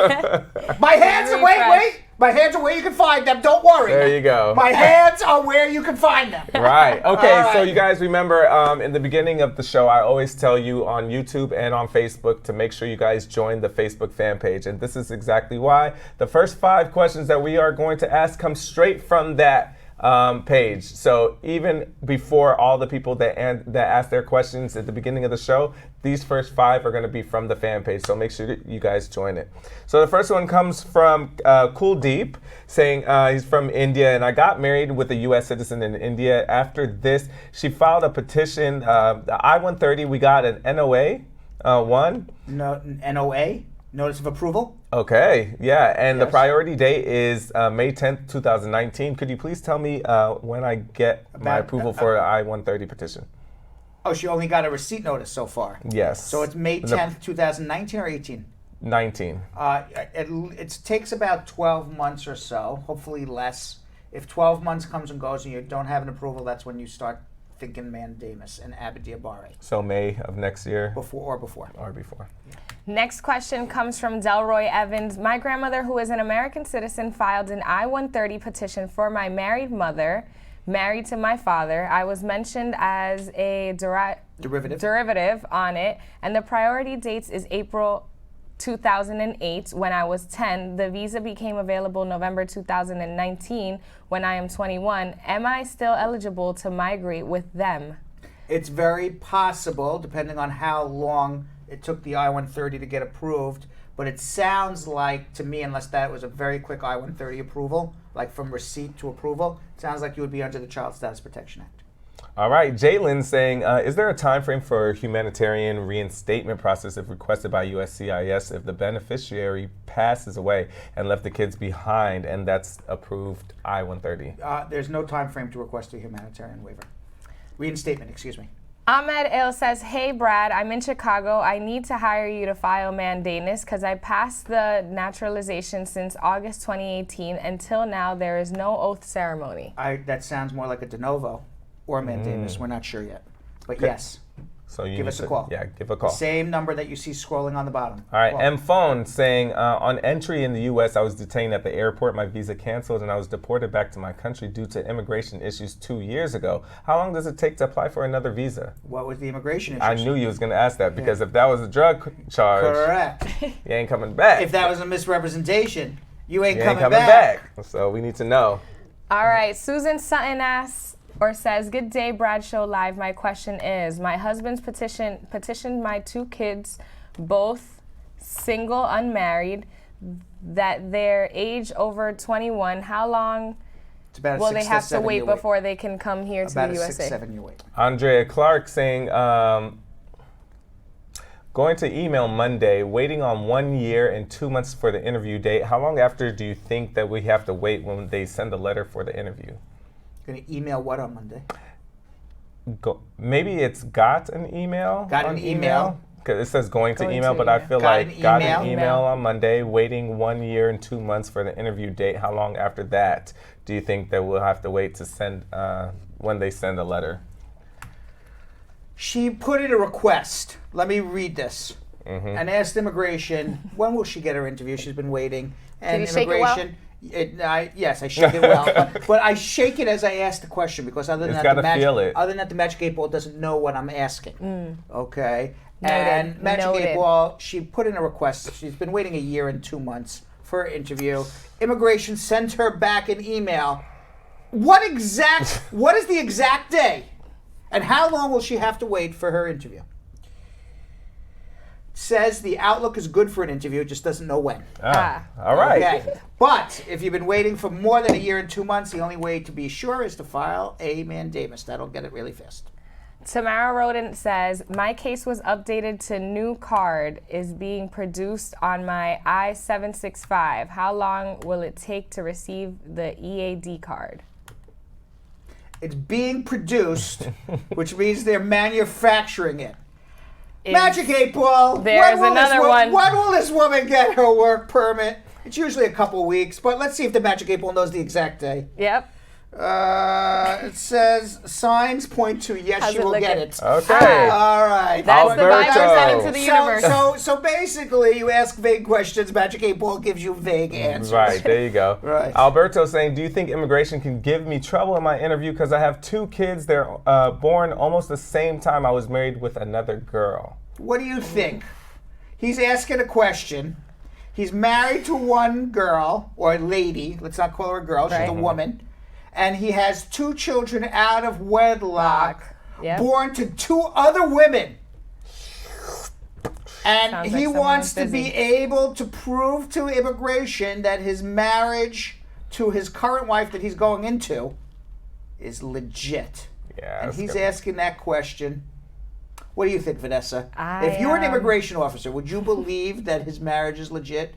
My hands are, wait. My hands are where you can find them. Don't worry. There you go. My hands are where you can find them. Right. Okay, All right. so you guys remember in the beginning of the show, I always tell you on YouTube and on Facebook to make sure you guys join the Facebook fan page. And this is exactly why. The first 5 questions that we are going to ask come straight from that page. So even before all the people that ask their questions at the beginning of the show, these first 5 are going to be from the fan page. So make sure that you guys join it. So the first one comes from Cool Deep, saying he's from India, and I got married with a U.S. citizen in India. After this, she filed a petition. The I-130, we got an NOA one. No, NOA? Notice of approval? Okay, yeah, and the priority date is May 10th, 2019. Could you please tell me when I get my approval for an I-130 petition? Oh, she only got a receipt notice so far. Yes. So it's May 10th, 2019 or 18? 19. It takes about 12 months or so, hopefully less. If 12 months comes and goes and you don't have an approval, that's when you start thinking mandamus and abadiabare. So May of next year? Before. Next question comes from Delroy Evans. My grandmother, who is an American citizen, filed an I-130 petition for my married mother, married to my father. I was mentioned as a derivative on it, and the priority dates is April 2008 when I was 10. The visa became available November 2019 when I am 21. Am I still eligible to migrate with them? It's very possible, depending on how long it took the I-130 to get approved, but it sounds like, to me, unless that was a very quick I-130 approval, like from receipt to approval, it sounds like you would be under the Child Status Protection Act. All right, Jalen saying, is there a time frame for humanitarian reinstatement process if requested by USCIS if the beneficiary passes away and left the kids behind and that's approved I-130? There's no time frame to request a humanitarian waiver. Reinstatement, excuse me. Ahmed Il says, hey, Brad, I'm in Chicago. I need to hire you to file mandamus because I passed the naturalization since August 2018. Until now, there is no oath ceremony. That sounds more like a de novo or mandamus. We're not sure yet. But Okay. yes. So you give need us a to- call. Yeah, give a call. Same number that you see scrolling on the bottom. All right, Call. M Phone saying, on entry in the U.S., I was detained at the airport, my visa canceled, and I was deported back to my country due to immigration issues 2 years ago. How long does it take to apply for another visa? What was the immigration issue? I knew you was going to ask that because if that was a drug charge, Correct. you ain't coming back. If that was a misrepresentation, you ain't You coming back. So we need to know. All right, Susan Sutton asks or says, good day, Brad Show Live. My question is, my husband's petitioned my 2 kids, both single, unmarried, that they're age over 21. How long will they have to wait before they can come here to the USA? About a 6-7 year wait. Andrea Clark saying, going to email Monday, waiting on 1 year and 2 months for the interview date. How long after do you think that we have to wait when they send the letter for the interview? Going to email what on Monday? Maybe it's got an email. Got an email. Because it says going to email, but I feel Got like an got email. an email on Monday, waiting 1 year and 2 months for the interview date. How long after that do you think that we'll have to wait to send when they send a letter? She put in a request. Let me read this. And asked immigration, when will she get her interview? She's been waiting. And Can you shake it well? immigration, yes, I shake it well, but I shake it as I ask the question because other than It's that, gotta feel it. other than that, the Magic 8 Ball doesn't know what I'm asking. Okay, Noted. and Magic 8 Noted. Ball, she put in a request. She's been waiting 1 year and 2 months for her interview. Immigration sent her back an email. What is the exact day, and how long will she have to wait for her interview? Says the outlook is good for an interview, it just doesn't know when. All right. Okay. But if you've been waiting for more than 1 year and 2 months, the only way to be sure is to file a mandamus. That'll get it really fast. Tamara Rodent says, my case was updated to new card is being produced on my I-765. How long will it take to receive the EAD card? It's being produced, which means they're manufacturing it. Magic 8 Ball. There's another one. When will this woman get her work permit? It's usually a couple weeks, but let's see if the Magic 8 Ball knows the exact day. Yep. It says signs point to yes, How's she it will get looking? it. Okay. All right. That's the vibe we're sending to the universe. So basically, you ask vague questions. Magic 8 Ball gives you vague answers. Right, there you go. Right. Alberto saying, do you think immigration can give me trouble in my interview because I have 2 kids? They're born almost the same time I was married with another girl. What do you think? He's asking a question. He's married to one girl, or lady. Let's not call her a girl. She's a woman. And he has 2 children out of wedlock, born to 2 other women. And Sounds he like wants to someone's be busy. able to prove to immigration that his marriage to his current wife that he's going into is legit. Yeah. And that's he's good. asking that question. What do you think, Vanessa? If you were an immigration officer, would you believe that his marriage is legit?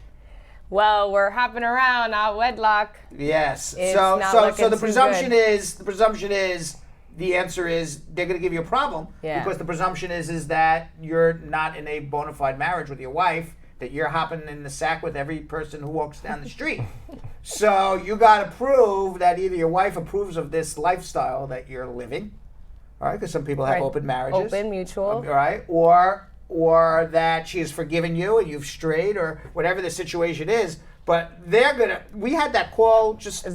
Well, we're hopping around out wedlock. Yes. It's So not so looking the too presumption good. is the answer is they're going to give you a problem because the presumption is that you're not in a bona fide marriage with your wife, that you're hopping in the sack with every person who walks down the street. So you got to prove that either your wife approves of this lifestyle that you're living, all right? Because some people have Right. open marriages, Open, mutual. all right? Or that she has forgiven you and you've strayed, or whatever the situation is. But they're gonna. We had that call just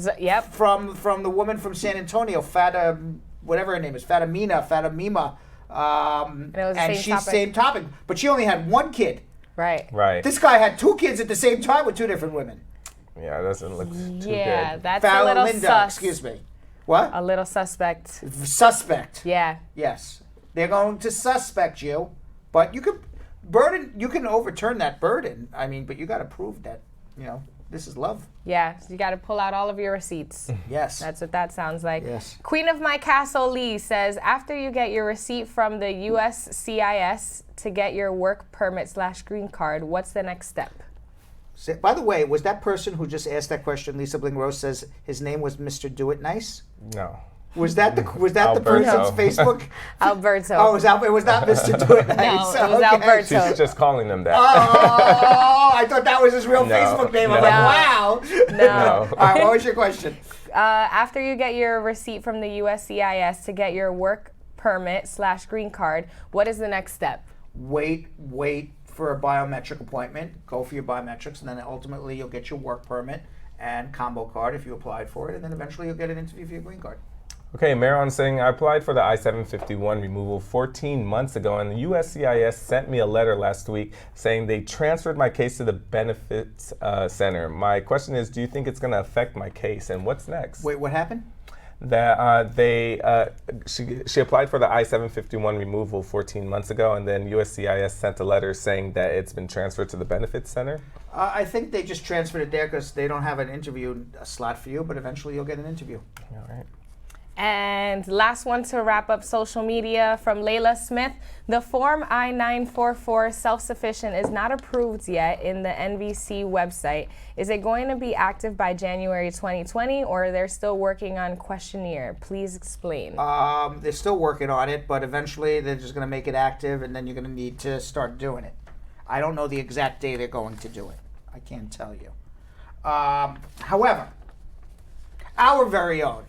from the woman from San Antonio, Fata, whatever her name is, Fatimima, And it was the and same she's topic. same topic, but she only had 1 kid. Right. Right. This guy had 2 kids at the same time with 2 different women. Yeah, that doesn't look too Yeah, good. that's a little Linda, sus. excuse me. What? A little suspect. Suspect. Yeah. Yes. They're going to suspect you, but you can overturn that burden. I mean, but you got to prove that, this is love. Yeah, so you got to pull out all of your receipts. Yes. That's what that sounds like. Yes. Queen of My Castle Lee says, after you get your receipt from the USCIS to get your work permit / green card, what's the next step? By the way, was that person who just asked that question, Lisa Bling Rose says his name was Mr. Do It Nice? No. Was that the person's Facebook? Alberto. Oh, it was not Mr. Do It Nice. No, it was Alberto. She's just calling them that. Oh, I thought that was his real Facebook name. I'm like, wow. No. All right, what was your question? After you get your receipt from the USCIS to get your work permit / green card, what is the next step? Wait for a biometric appointment. Go for your biometrics, and then ultimately you'll get your work permit and combo card if you applied for it, and then eventually you'll get an interview for your green card. Okay, Maron's saying, I applied for the I-751 removal 14 months ago, and the USCIS sent me a letter last week saying they transferred my case to the Benefits Center. My question is, do you think it's going to affect my case, and what's next? Wait, what happened? That she applied for the I-751 removal 14 months ago, and then USCIS sent a letter saying that it's been transferred to the Benefits Center. I think they just transferred it there because they don't have an interview slot for you, but eventually you'll get an interview. All right. And last one to wrap up social media from Layla Smith. The Form I-944 self-sufficient is not approved yet in the NVC website. Is it going to be active by January 2020, or they're still working on questionnaire? Please explain. They're still working on it, but eventually they're just going to make it active, and then you're going to need to start doing it. I don't know the exact day they're going to do it. I can't tell you. However, our very own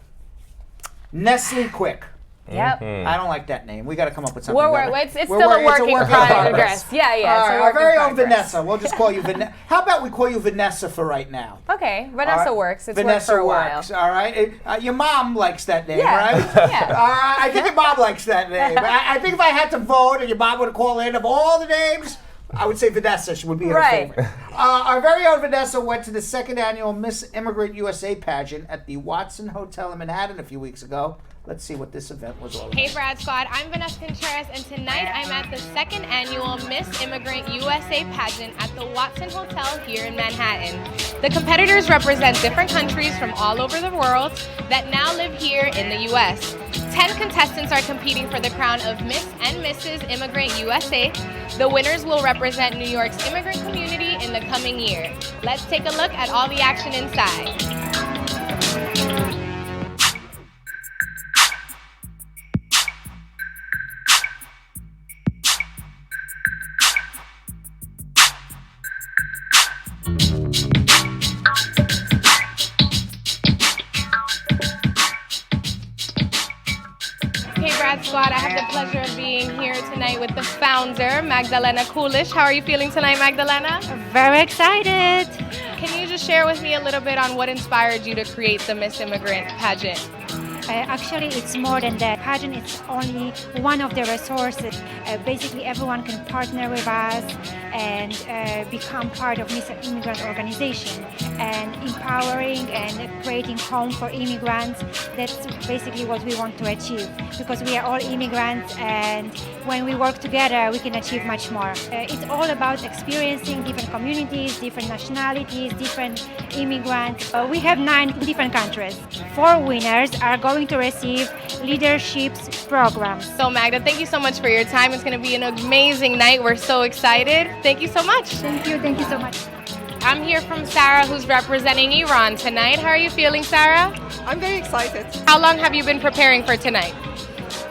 Nestle Quick. Yep. I don't like that name. We got to come up with something. It's still a working progress. Yeah. Our very own Vanessa. We'll just call you Vanessa. How about we call you Vanessa for right now? Okay, Vanessa works. It's Vanessa worked for a while. works. All right. Your mom likes that name, Yeah. right? Yeah. I think your mom likes that name. I think if I had to vote and your mom would call in of all the names, I would say Vanessa. She would be her favorite. Our very own Vanessa went to the second annual Miss Immigrant USA pageant at the Watson Hotel in Manhattan a few weeks ago. Let's see what this event was all about. Hey Brad Squad, I'm Vanessa Contreras, and tonight I'm at the second annual Miss Immigrant USA pageant at the Watson Hotel here in Manhattan. The competitors represent different countries from all over the world that now live here in the U.S. 10 contestants are competing for the crown of Miss and Mrs. Immigrant USA. The winners will represent New York's immigrant community in the coming year. Let's take a look at all the action inside. Squad, I have the pleasure of being here tonight with the founder, Magdalena Coolish. How are you feeling tonight, Magdalena? Very excited. Can you just share with me a little bit on what inspired you to create the Miss Immigrant pageant? Actually, it's more than that. Pageant is only one of the resources. Basically, everyone can partner with us and become part of Miss Immigrant organization. And empowering and creating home for immigrants, that's basically what we want to achieve. Because we are all immigrants, and when we work together, we can achieve much more. It's all about experiencing different communities, different nationalities, different immigrants. We have 9 different countries. 4 winners are going to receive leaderships programs. So Magda, thank you so much for your time. It's going to be an amazing night. We're so excited. Thank you so much. Thank you so much. I'm here from Sarah, who's representing Iran tonight. How are you feeling, Sarah? I'm very excited. How long have you been preparing for tonight?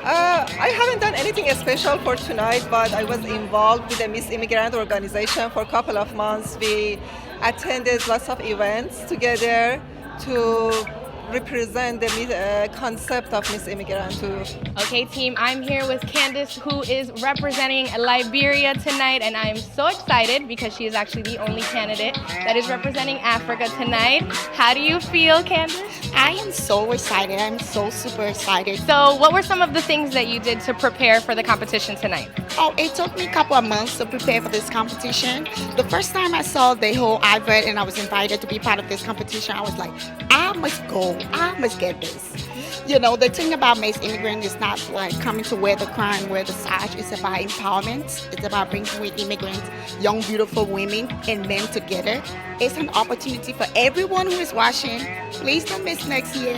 I haven't done anything special for tonight, but I was involved with the Miss Immigrant organization for a couple of months. We attended lots of events together to represent the concept of Miss Immigrant too. Okay team, I'm here with Candice, who is representing Liberia tonight, and I'm so excited because she is actually the only candidate that is representing Africa tonight. How do you feel, Candice? I am so excited. I'm so super excited. So what were some of the things that you did to prepare for the competition tonight? Oh, it took me a couple of months to prepare for this competition. The first time I saw the whole advert and I was invited to be part of this competition, I was like, I must go. I must get this. You know, the thing about Miss Immigrant is not like coming to wear the crown, wear the sash. It's about empowerment. It's about bringing immigrants, young, beautiful women and men together. It's an opportunity for everyone who is watching. Please don't miss next year.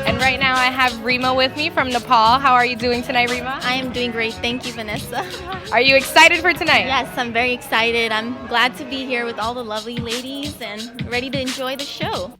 And right now I have Rima with me from Nepal. How are you doing tonight, Rima? I am doing great. Thank you, Vanessa. Are you excited for tonight? Yes, I'm very excited. I'm glad to be here with all the lovely ladies and ready to enjoy the show.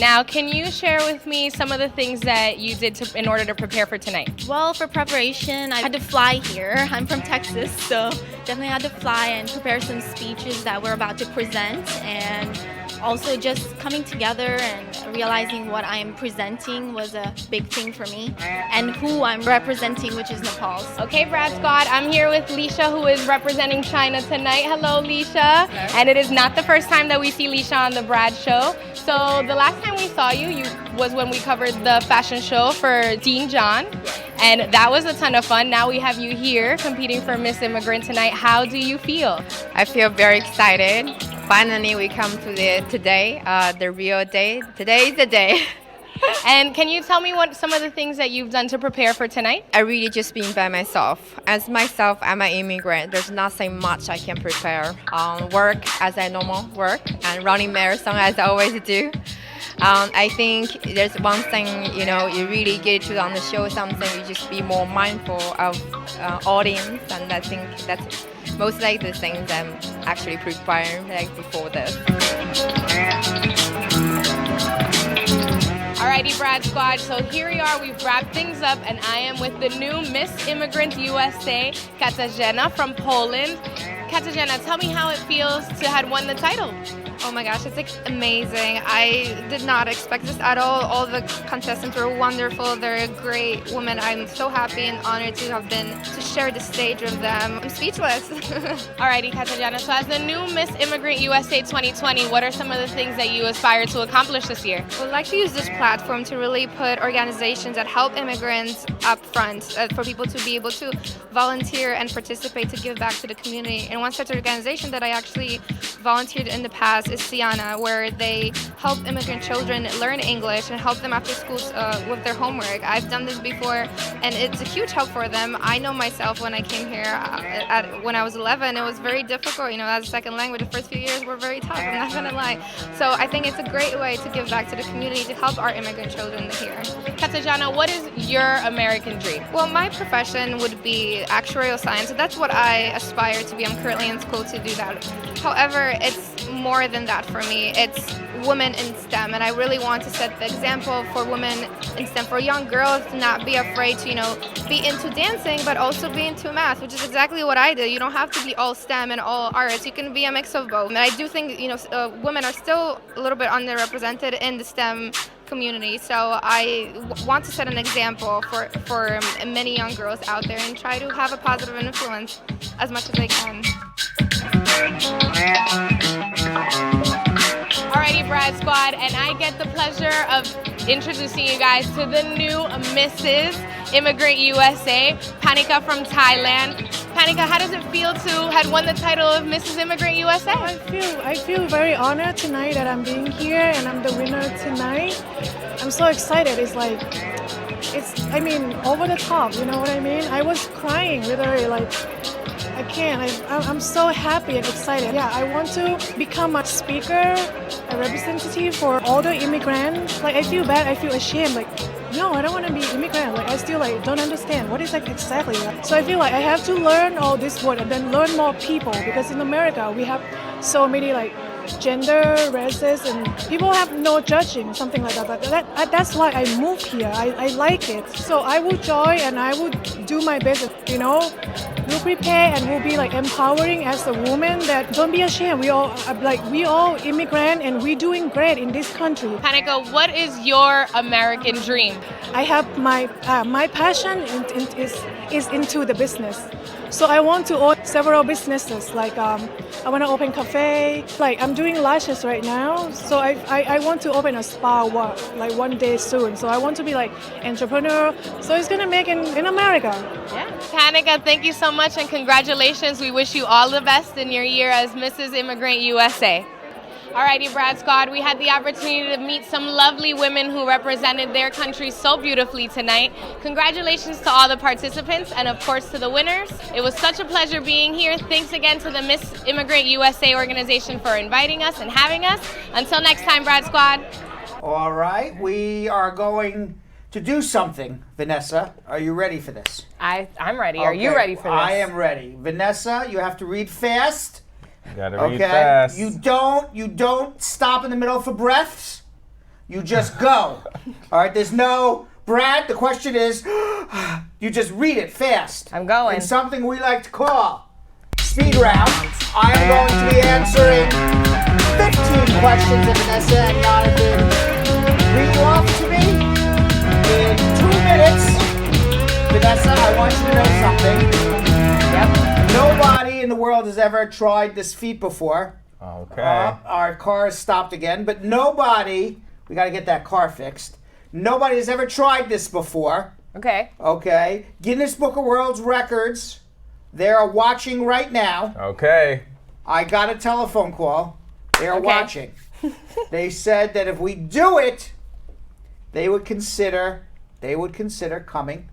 Now, can you share with me some of the things that you did in order to prepare for tonight? Well, for preparation, I had to fly here. I'm from Texas, so definitely had to fly and prepare some speeches that we're about to present, and also just coming together and realizing what I'm presenting was a big thing for me, and who I'm representing, which is Nepal. Okay, Brad Scott, I'm here with Leisha, who is representing China tonight. Hello, Leisha. And it is not the first time that we see Leisha on the Brad Show. So the last time we saw you was when we covered the fashion show for Dean John, and that was a ton of fun. Now we have you here competing for Miss Immigrant tonight. How do you feel? I feel very excited. Finally, we come to the real day. Today is the day. And can you tell me what some of the things that you've done to prepare for tonight? I really just been by myself. As myself, I'm an immigrant. There's nothing much I can prepare. Work as I normal work and running marathon as I always do. I think there's one thing, you really get to on the show something, you just be more mindful of audience, and I think that's most like the things I'm actually preparing before this. Alrighty, Brad Squad, so here we are, we've wrapped things up, and I am with the new Miss Immigrant USA, Katarzyna from Poland. Katarzyna, tell me how it feels to have won the title. Oh my gosh, it's amazing. I did not expect this at all. All the contestants were wonderful. They're great women. I'm so happy and honored to share the stage with them. I'm speechless. Alrighty, Katarzyna, so as the new Miss Immigrant USA 2020, what are some of the things that you aspire to accomplish this year? I would like to use this platform to really put organizations that help immigrants up front, for people to be able to volunteer and participate to give back to the community. And one such organization that I actually volunteered in the past is Siana, where they help immigrant children learn English and help them after school with their homework. I've done this before, and it's a huge help for them. I know myself when I came here when I was 11, it was very difficult. As a second language, the first few years were very tough, I'm not gonna lie. So I think it's a great way to give back to the community to help our immigrant children here. Katarzyna, what is your American dream? Well, my profession would be actuarial science. So that's what I aspire to be. I'm currently in school to do that. However, it's more than that for me. It's women in STEM, and I really want to set the example for women in STEM, for young girls to not be afraid to, be into dancing, but also be into math, which is exactly what I did. You don't have to be all STEM and all arts. You can be a mix of both. And I do think, women are still a little bit underrepresented in the STEM community, so I want to set an example for many young girls out there and try to have a positive influence as much as I can. Alrighty, Brad Squad, and I get the pleasure of introducing you guys to the new Mrs. Immigrant USA, Panika from Thailand. Panika, how does it feel to have won the title of Mrs. Immigrant USA? I feel very honored tonight that I'm being here and I'm the winner tonight. I'm so excited. It's over the top, you know what I mean? I was crying literally, I can't. I'm so happy and excited. Yeah, I want to become a speaker, a representative for all the immigrants. I feel bad. I feel ashamed. No, I don't want to be immigrant. I still don't understand what is exactly. So I feel like I have to learn all this word and then learn more people, because in America we have so many gender, races, and people have no judging, something like that. But that's why I moved here. I like it. So I will join and I will do my best. We'll prepare and we'll be empowering as a woman. That don't be ashamed. We all immigrant and we're doing great in this country. Panika, what is your American dream? I have my passion is into the business. So I want to own several businesses. I want to open cafe. I'm doing lashes right now. So I want to open a spa one day soon. So I want to be entrepreneur. So it's gonna make in America. Yeah. Panika, thank you so much and congratulations. We wish you all the best in your year as Mrs. Immigrant USA. Alrighty, Brad Squad, we had the opportunity to meet some lovely women who represented their country so beautifully tonight. Congratulations to all the participants and of course to the winners. It was such a pleasure being here. Thanks again to the Miss Immigrant USA organization for inviting us and having us. Until next time, Brad Squad. All right, we are going to do something. Vanessa, are you ready for this? I'm ready. Are you ready for this? I am ready. Vanessa, you have to read fast. You gotta read fast. You don't stop in the middle for breaths. You just go. All right, there's no, Brad, the question is, you just read it fast. I'm going. It's something we like to call speed round. I am going to be answering 15 questions that Vanessa and Yonathan read off to me in 2 minutes. Vanessa, I want you to know something. Yep. Nobody in the world has ever tried this feat before. Okay. Our car is stopped again, but nobody, we got to get that car fixed. Nobody has ever tried this before. Okay. Okay. Guinness Book of World Records. They're watching right now. Okay. I got a telephone call. They're watching. They said that if we do it, they would consider coming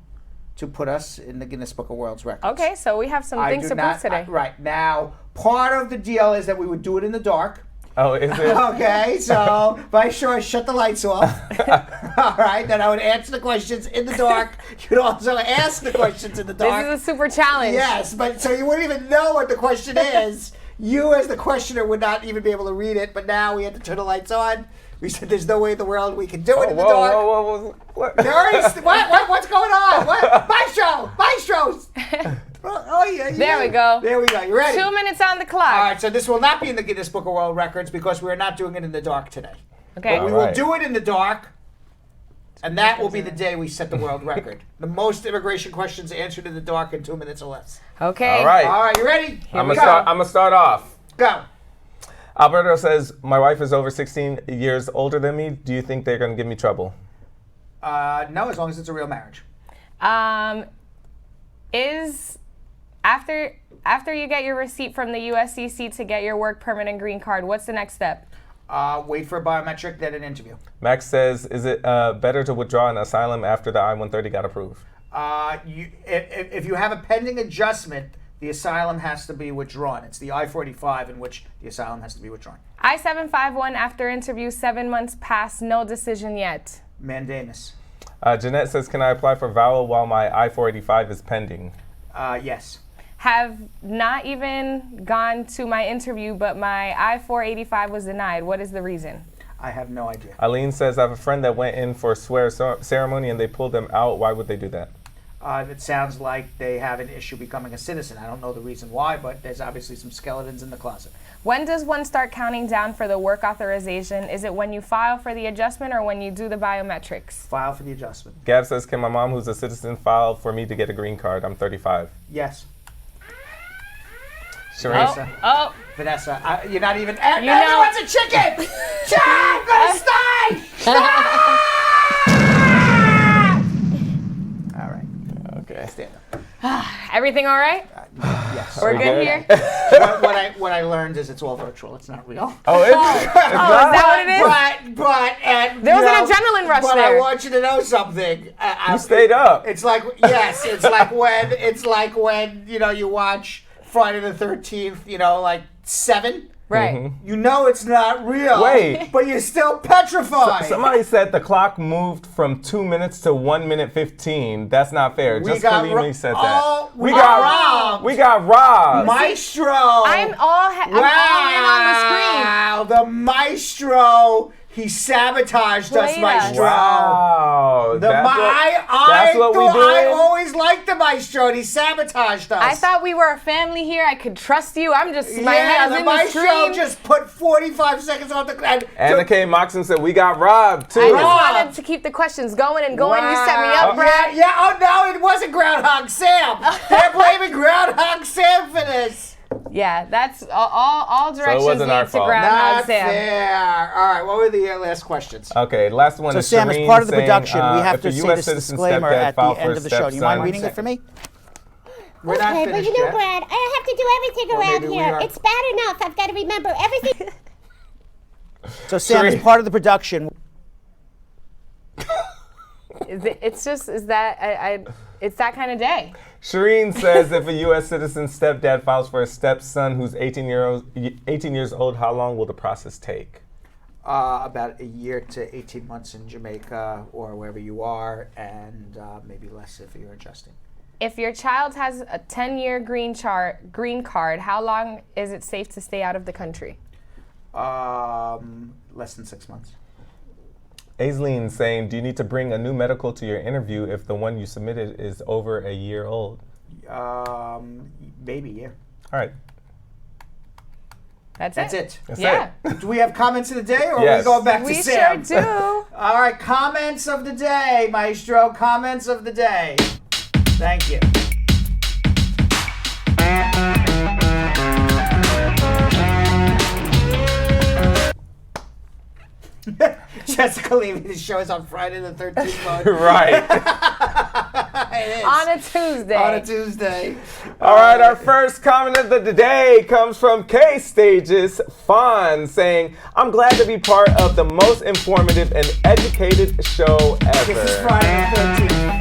to put us in the Guinness Book of World Records. Okay, so we have some things to prove today. Right. Now, part of the deal is that we would do it in the dark. Oh, is it? Okay, so make sure I shut the lights off. All right, then I would answer the questions in the dark. You'd also ask the questions in the dark. This is a super challenge. Yes, but so you wouldn't even know what the question is. You, as the questioner, would not even be able to read it, but now we had to turn the lights on. We said there's no way in the world we can do it in the dark. What? What's going on? What? Maestros! Oh, yeah. There we go. There we go. You ready? 2 minutes on the clock. All right, so this will not be in the Guinness Book of World Records because we're not doing it in the dark today. Okay. But we will do it in the dark, and that will be the day we set the world record. The most immigration questions answered in the dark in 2 minutes or less. Okay. All right. All right, you ready? I'm gonna start off. Go. Alberto says, my wife is over 16 years older than me. Do you think they're going to give me trouble? No, as long as it's a real marriage. Is after you get your receipt from the USCC to get your work permit and green card, what's the next step? Wait for a biometric, then an interview. Max says, is it better to withdraw an asylum after the I-130 got approved? If you have a pending adjustment, the asylum has to be withdrawn. It's the I-45 in which the asylum has to be withdrawn. I-751 after interview 7 months past, no decision yet. Mandamus. Jeanette says, can I apply for VAWA while my I-485 is pending? Yes. Have not even gone to my interview, but my I-485 was denied. What is the reason? I have no idea. Eileen says, I have a friend that went in for a swear ceremony and they pulled them out. Why would they do that? It sounds like they have an issue becoming a citizen. I don't know the reason why, but there's obviously some skeletons in the closet. When does one start counting down for the work authorization? Is it when you file for the adjustment or when you do the biometrics? File for the adjustment. Gab says, can my mom, who's a citizen, file for me to get a green card? I'm 35. Yes. Vanessa. Oh. Vanessa, you're not even... Everyone wants a chicken! I'm gonna stay! All right. Okay. Stand up. Everything all right? Yes. We're good here? What I learned is it's all virtual. It's not real. Oh, is it? Is that what it is? But there was an adrenaline rush but there. I want you to know something. You stayed up. It's like, yes, it's like when you watch Friday the 13th, like 7. Right. Mm-hmm. You know it's not real. Wait. But you're still petrified. Somebody said the clock moved from 2 minutes to 1 minute 15. That's not fair. Just Kalimi said that. We got robbed. We got robbed. Maestro. I'm all in on the screen. Wow, the maestro. He sabotaged us, Maestro. Wow. That's what we do. I always liked the Maestro, and he sabotaged us. I thought we were a family here. I could trust you. I'm just, my head is in the Maestro screen. just put 45 seconds on the clock. Anna K. Moxon said, we got robbed, too. I just wanted to keep the questions going and going. Wow. You set me up, Brad. Yeah, oh no, it wasn't Groundhog Sam. They're blaming Groundhog Sam for this. Yeah, that's all directions wasn't our lead to fault. Groundhog Not Sam. fair. All right, what were the last questions? Okay, last one So is Sam, as Shireen part of the saying, production, we have if to a say US this citizen disclaimer stepdad at the filed end for of the show. Do you mind stepson- reading it for me? We're Okay, not but finished you know, yet. Brad, I have to do everything around maybe we here. are. It's bad enough. I've got to remember everything. So Sam, as part of the production. It's that kind of day. Shireen says, if a U.S. citizen stepdad files for a stepson who's 18 years old, how long will the process take? About a year to 18 months in Jamaica or wherever you are, and maybe less if you're adjusting. If your child has a 10-year green card, how long is it safe to stay out of the country? Less than 6 months. Aislinn saying, do you need to bring a new medical to your interview if the one you submitted is over a year old? Maybe, yeah. All right. That's it. That's it. Do we have comments of the day, or are we going back to Sam? We sure do. All right, comments of the day, Maestro. Comments of the day. Thank you. Jessica leaving the show is on Friday the 13th. Right. It is. On a Tuesday. On a Tuesday. All right, our first comment of the day comes from K-Stages Fawn saying, I'm glad to be part of the most informative and educated show ever. This is Friday the 13th.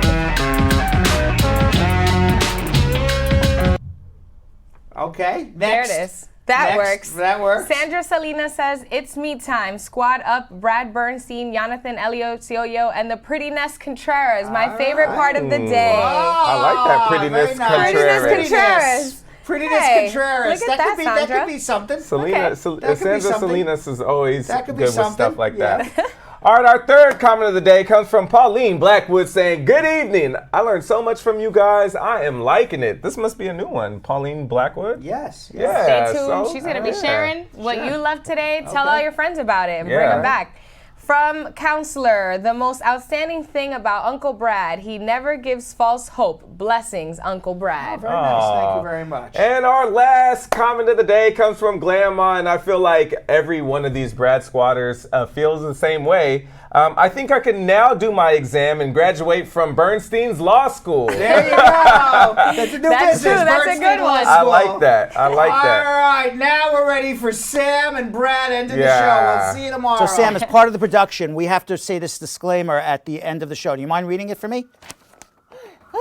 Okay, next. There it is. That works. That works. Sandra Salina says, it's me time. Squad up, Brad Bernstein, Yonathan, Elias, and the Prettiness Contreras. My favorite part of the day. I like that Prettiness Contreras. Prettiness Contreras. Look at that, Sandra. That could be something. Sandra Salinas is always good with stuff like that. Yeah. All right, our third comment of the day comes from Pauline Blackwood saying, good evening. I learned so much from you guys. I am liking it. This must be a new one. Pauline Blackwood? Yes. Yeah, Stay tuned. She's going to be sharing what you love today. Tell all your friends about it and bring them back. From Counselor, the most outstanding thing about Uncle Brad, he never gives false hope. Blessings, Uncle Brad. Oh, very nice. Thank you very much. And our last comment of the day comes from Glamma, and I feel like every one of these Brad squatters feels the same way. I think I can now do my exam and graduate from Bernstein's Law School. There you go. That's a new business. True. That's Bernstein a good one. I like that. I like that. All right, now we're ready for Sam and Brad ending the show. We'll see you tomorrow. So Sam, as part of the production, we have to say this disclaimer at the end of the show. Do you mind reading it for me?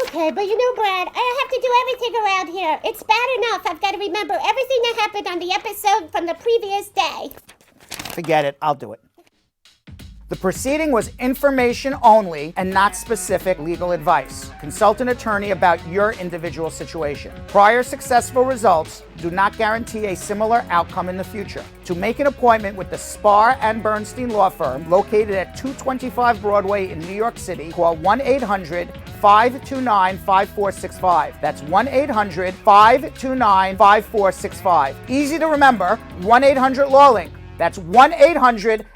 Okay, but you know, Brad, I have to do everything around here. It's bad enough I've got to remember everything that happened on the episode from the previous day. Forget it. I'll do it. The proceeding was information only and not specific legal advice. Consult an attorney about your individual situation. Prior successful results do not guarantee a similar outcome in the future. To make an appointment with the Spar and Bernstein Law Firm, located at 225 Broadway in New York City, call 1-800-529-5465. That's 1-800-529-5465. Easy to remember, 1-800-LAW-LINK. That's 1-800-LAWLINK.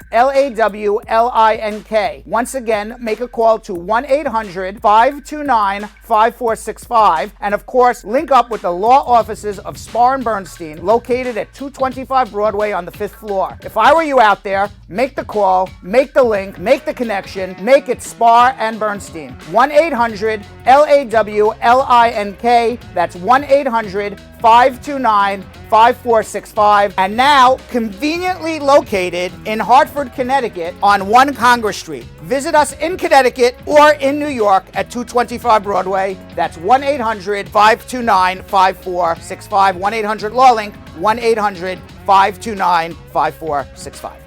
Once again, make a call to 1-800-529-5465. And of course, link up with the law offices of Spar and Bernstein, located at 225 Broadway on the 5th floor. If I were you out there, make the call, make the link, make the connection, make it Spar and Bernstein. 1-800-LAWLINK. That's 1-800-529-5465. And now, conveniently located in Hartford, Connecticut on 1 Congress Street. Visit us in Connecticut or in New York at 225 Broadway. That's 1-800-529-5465. 1-800-LAW-LINK. 1-800-529-5465.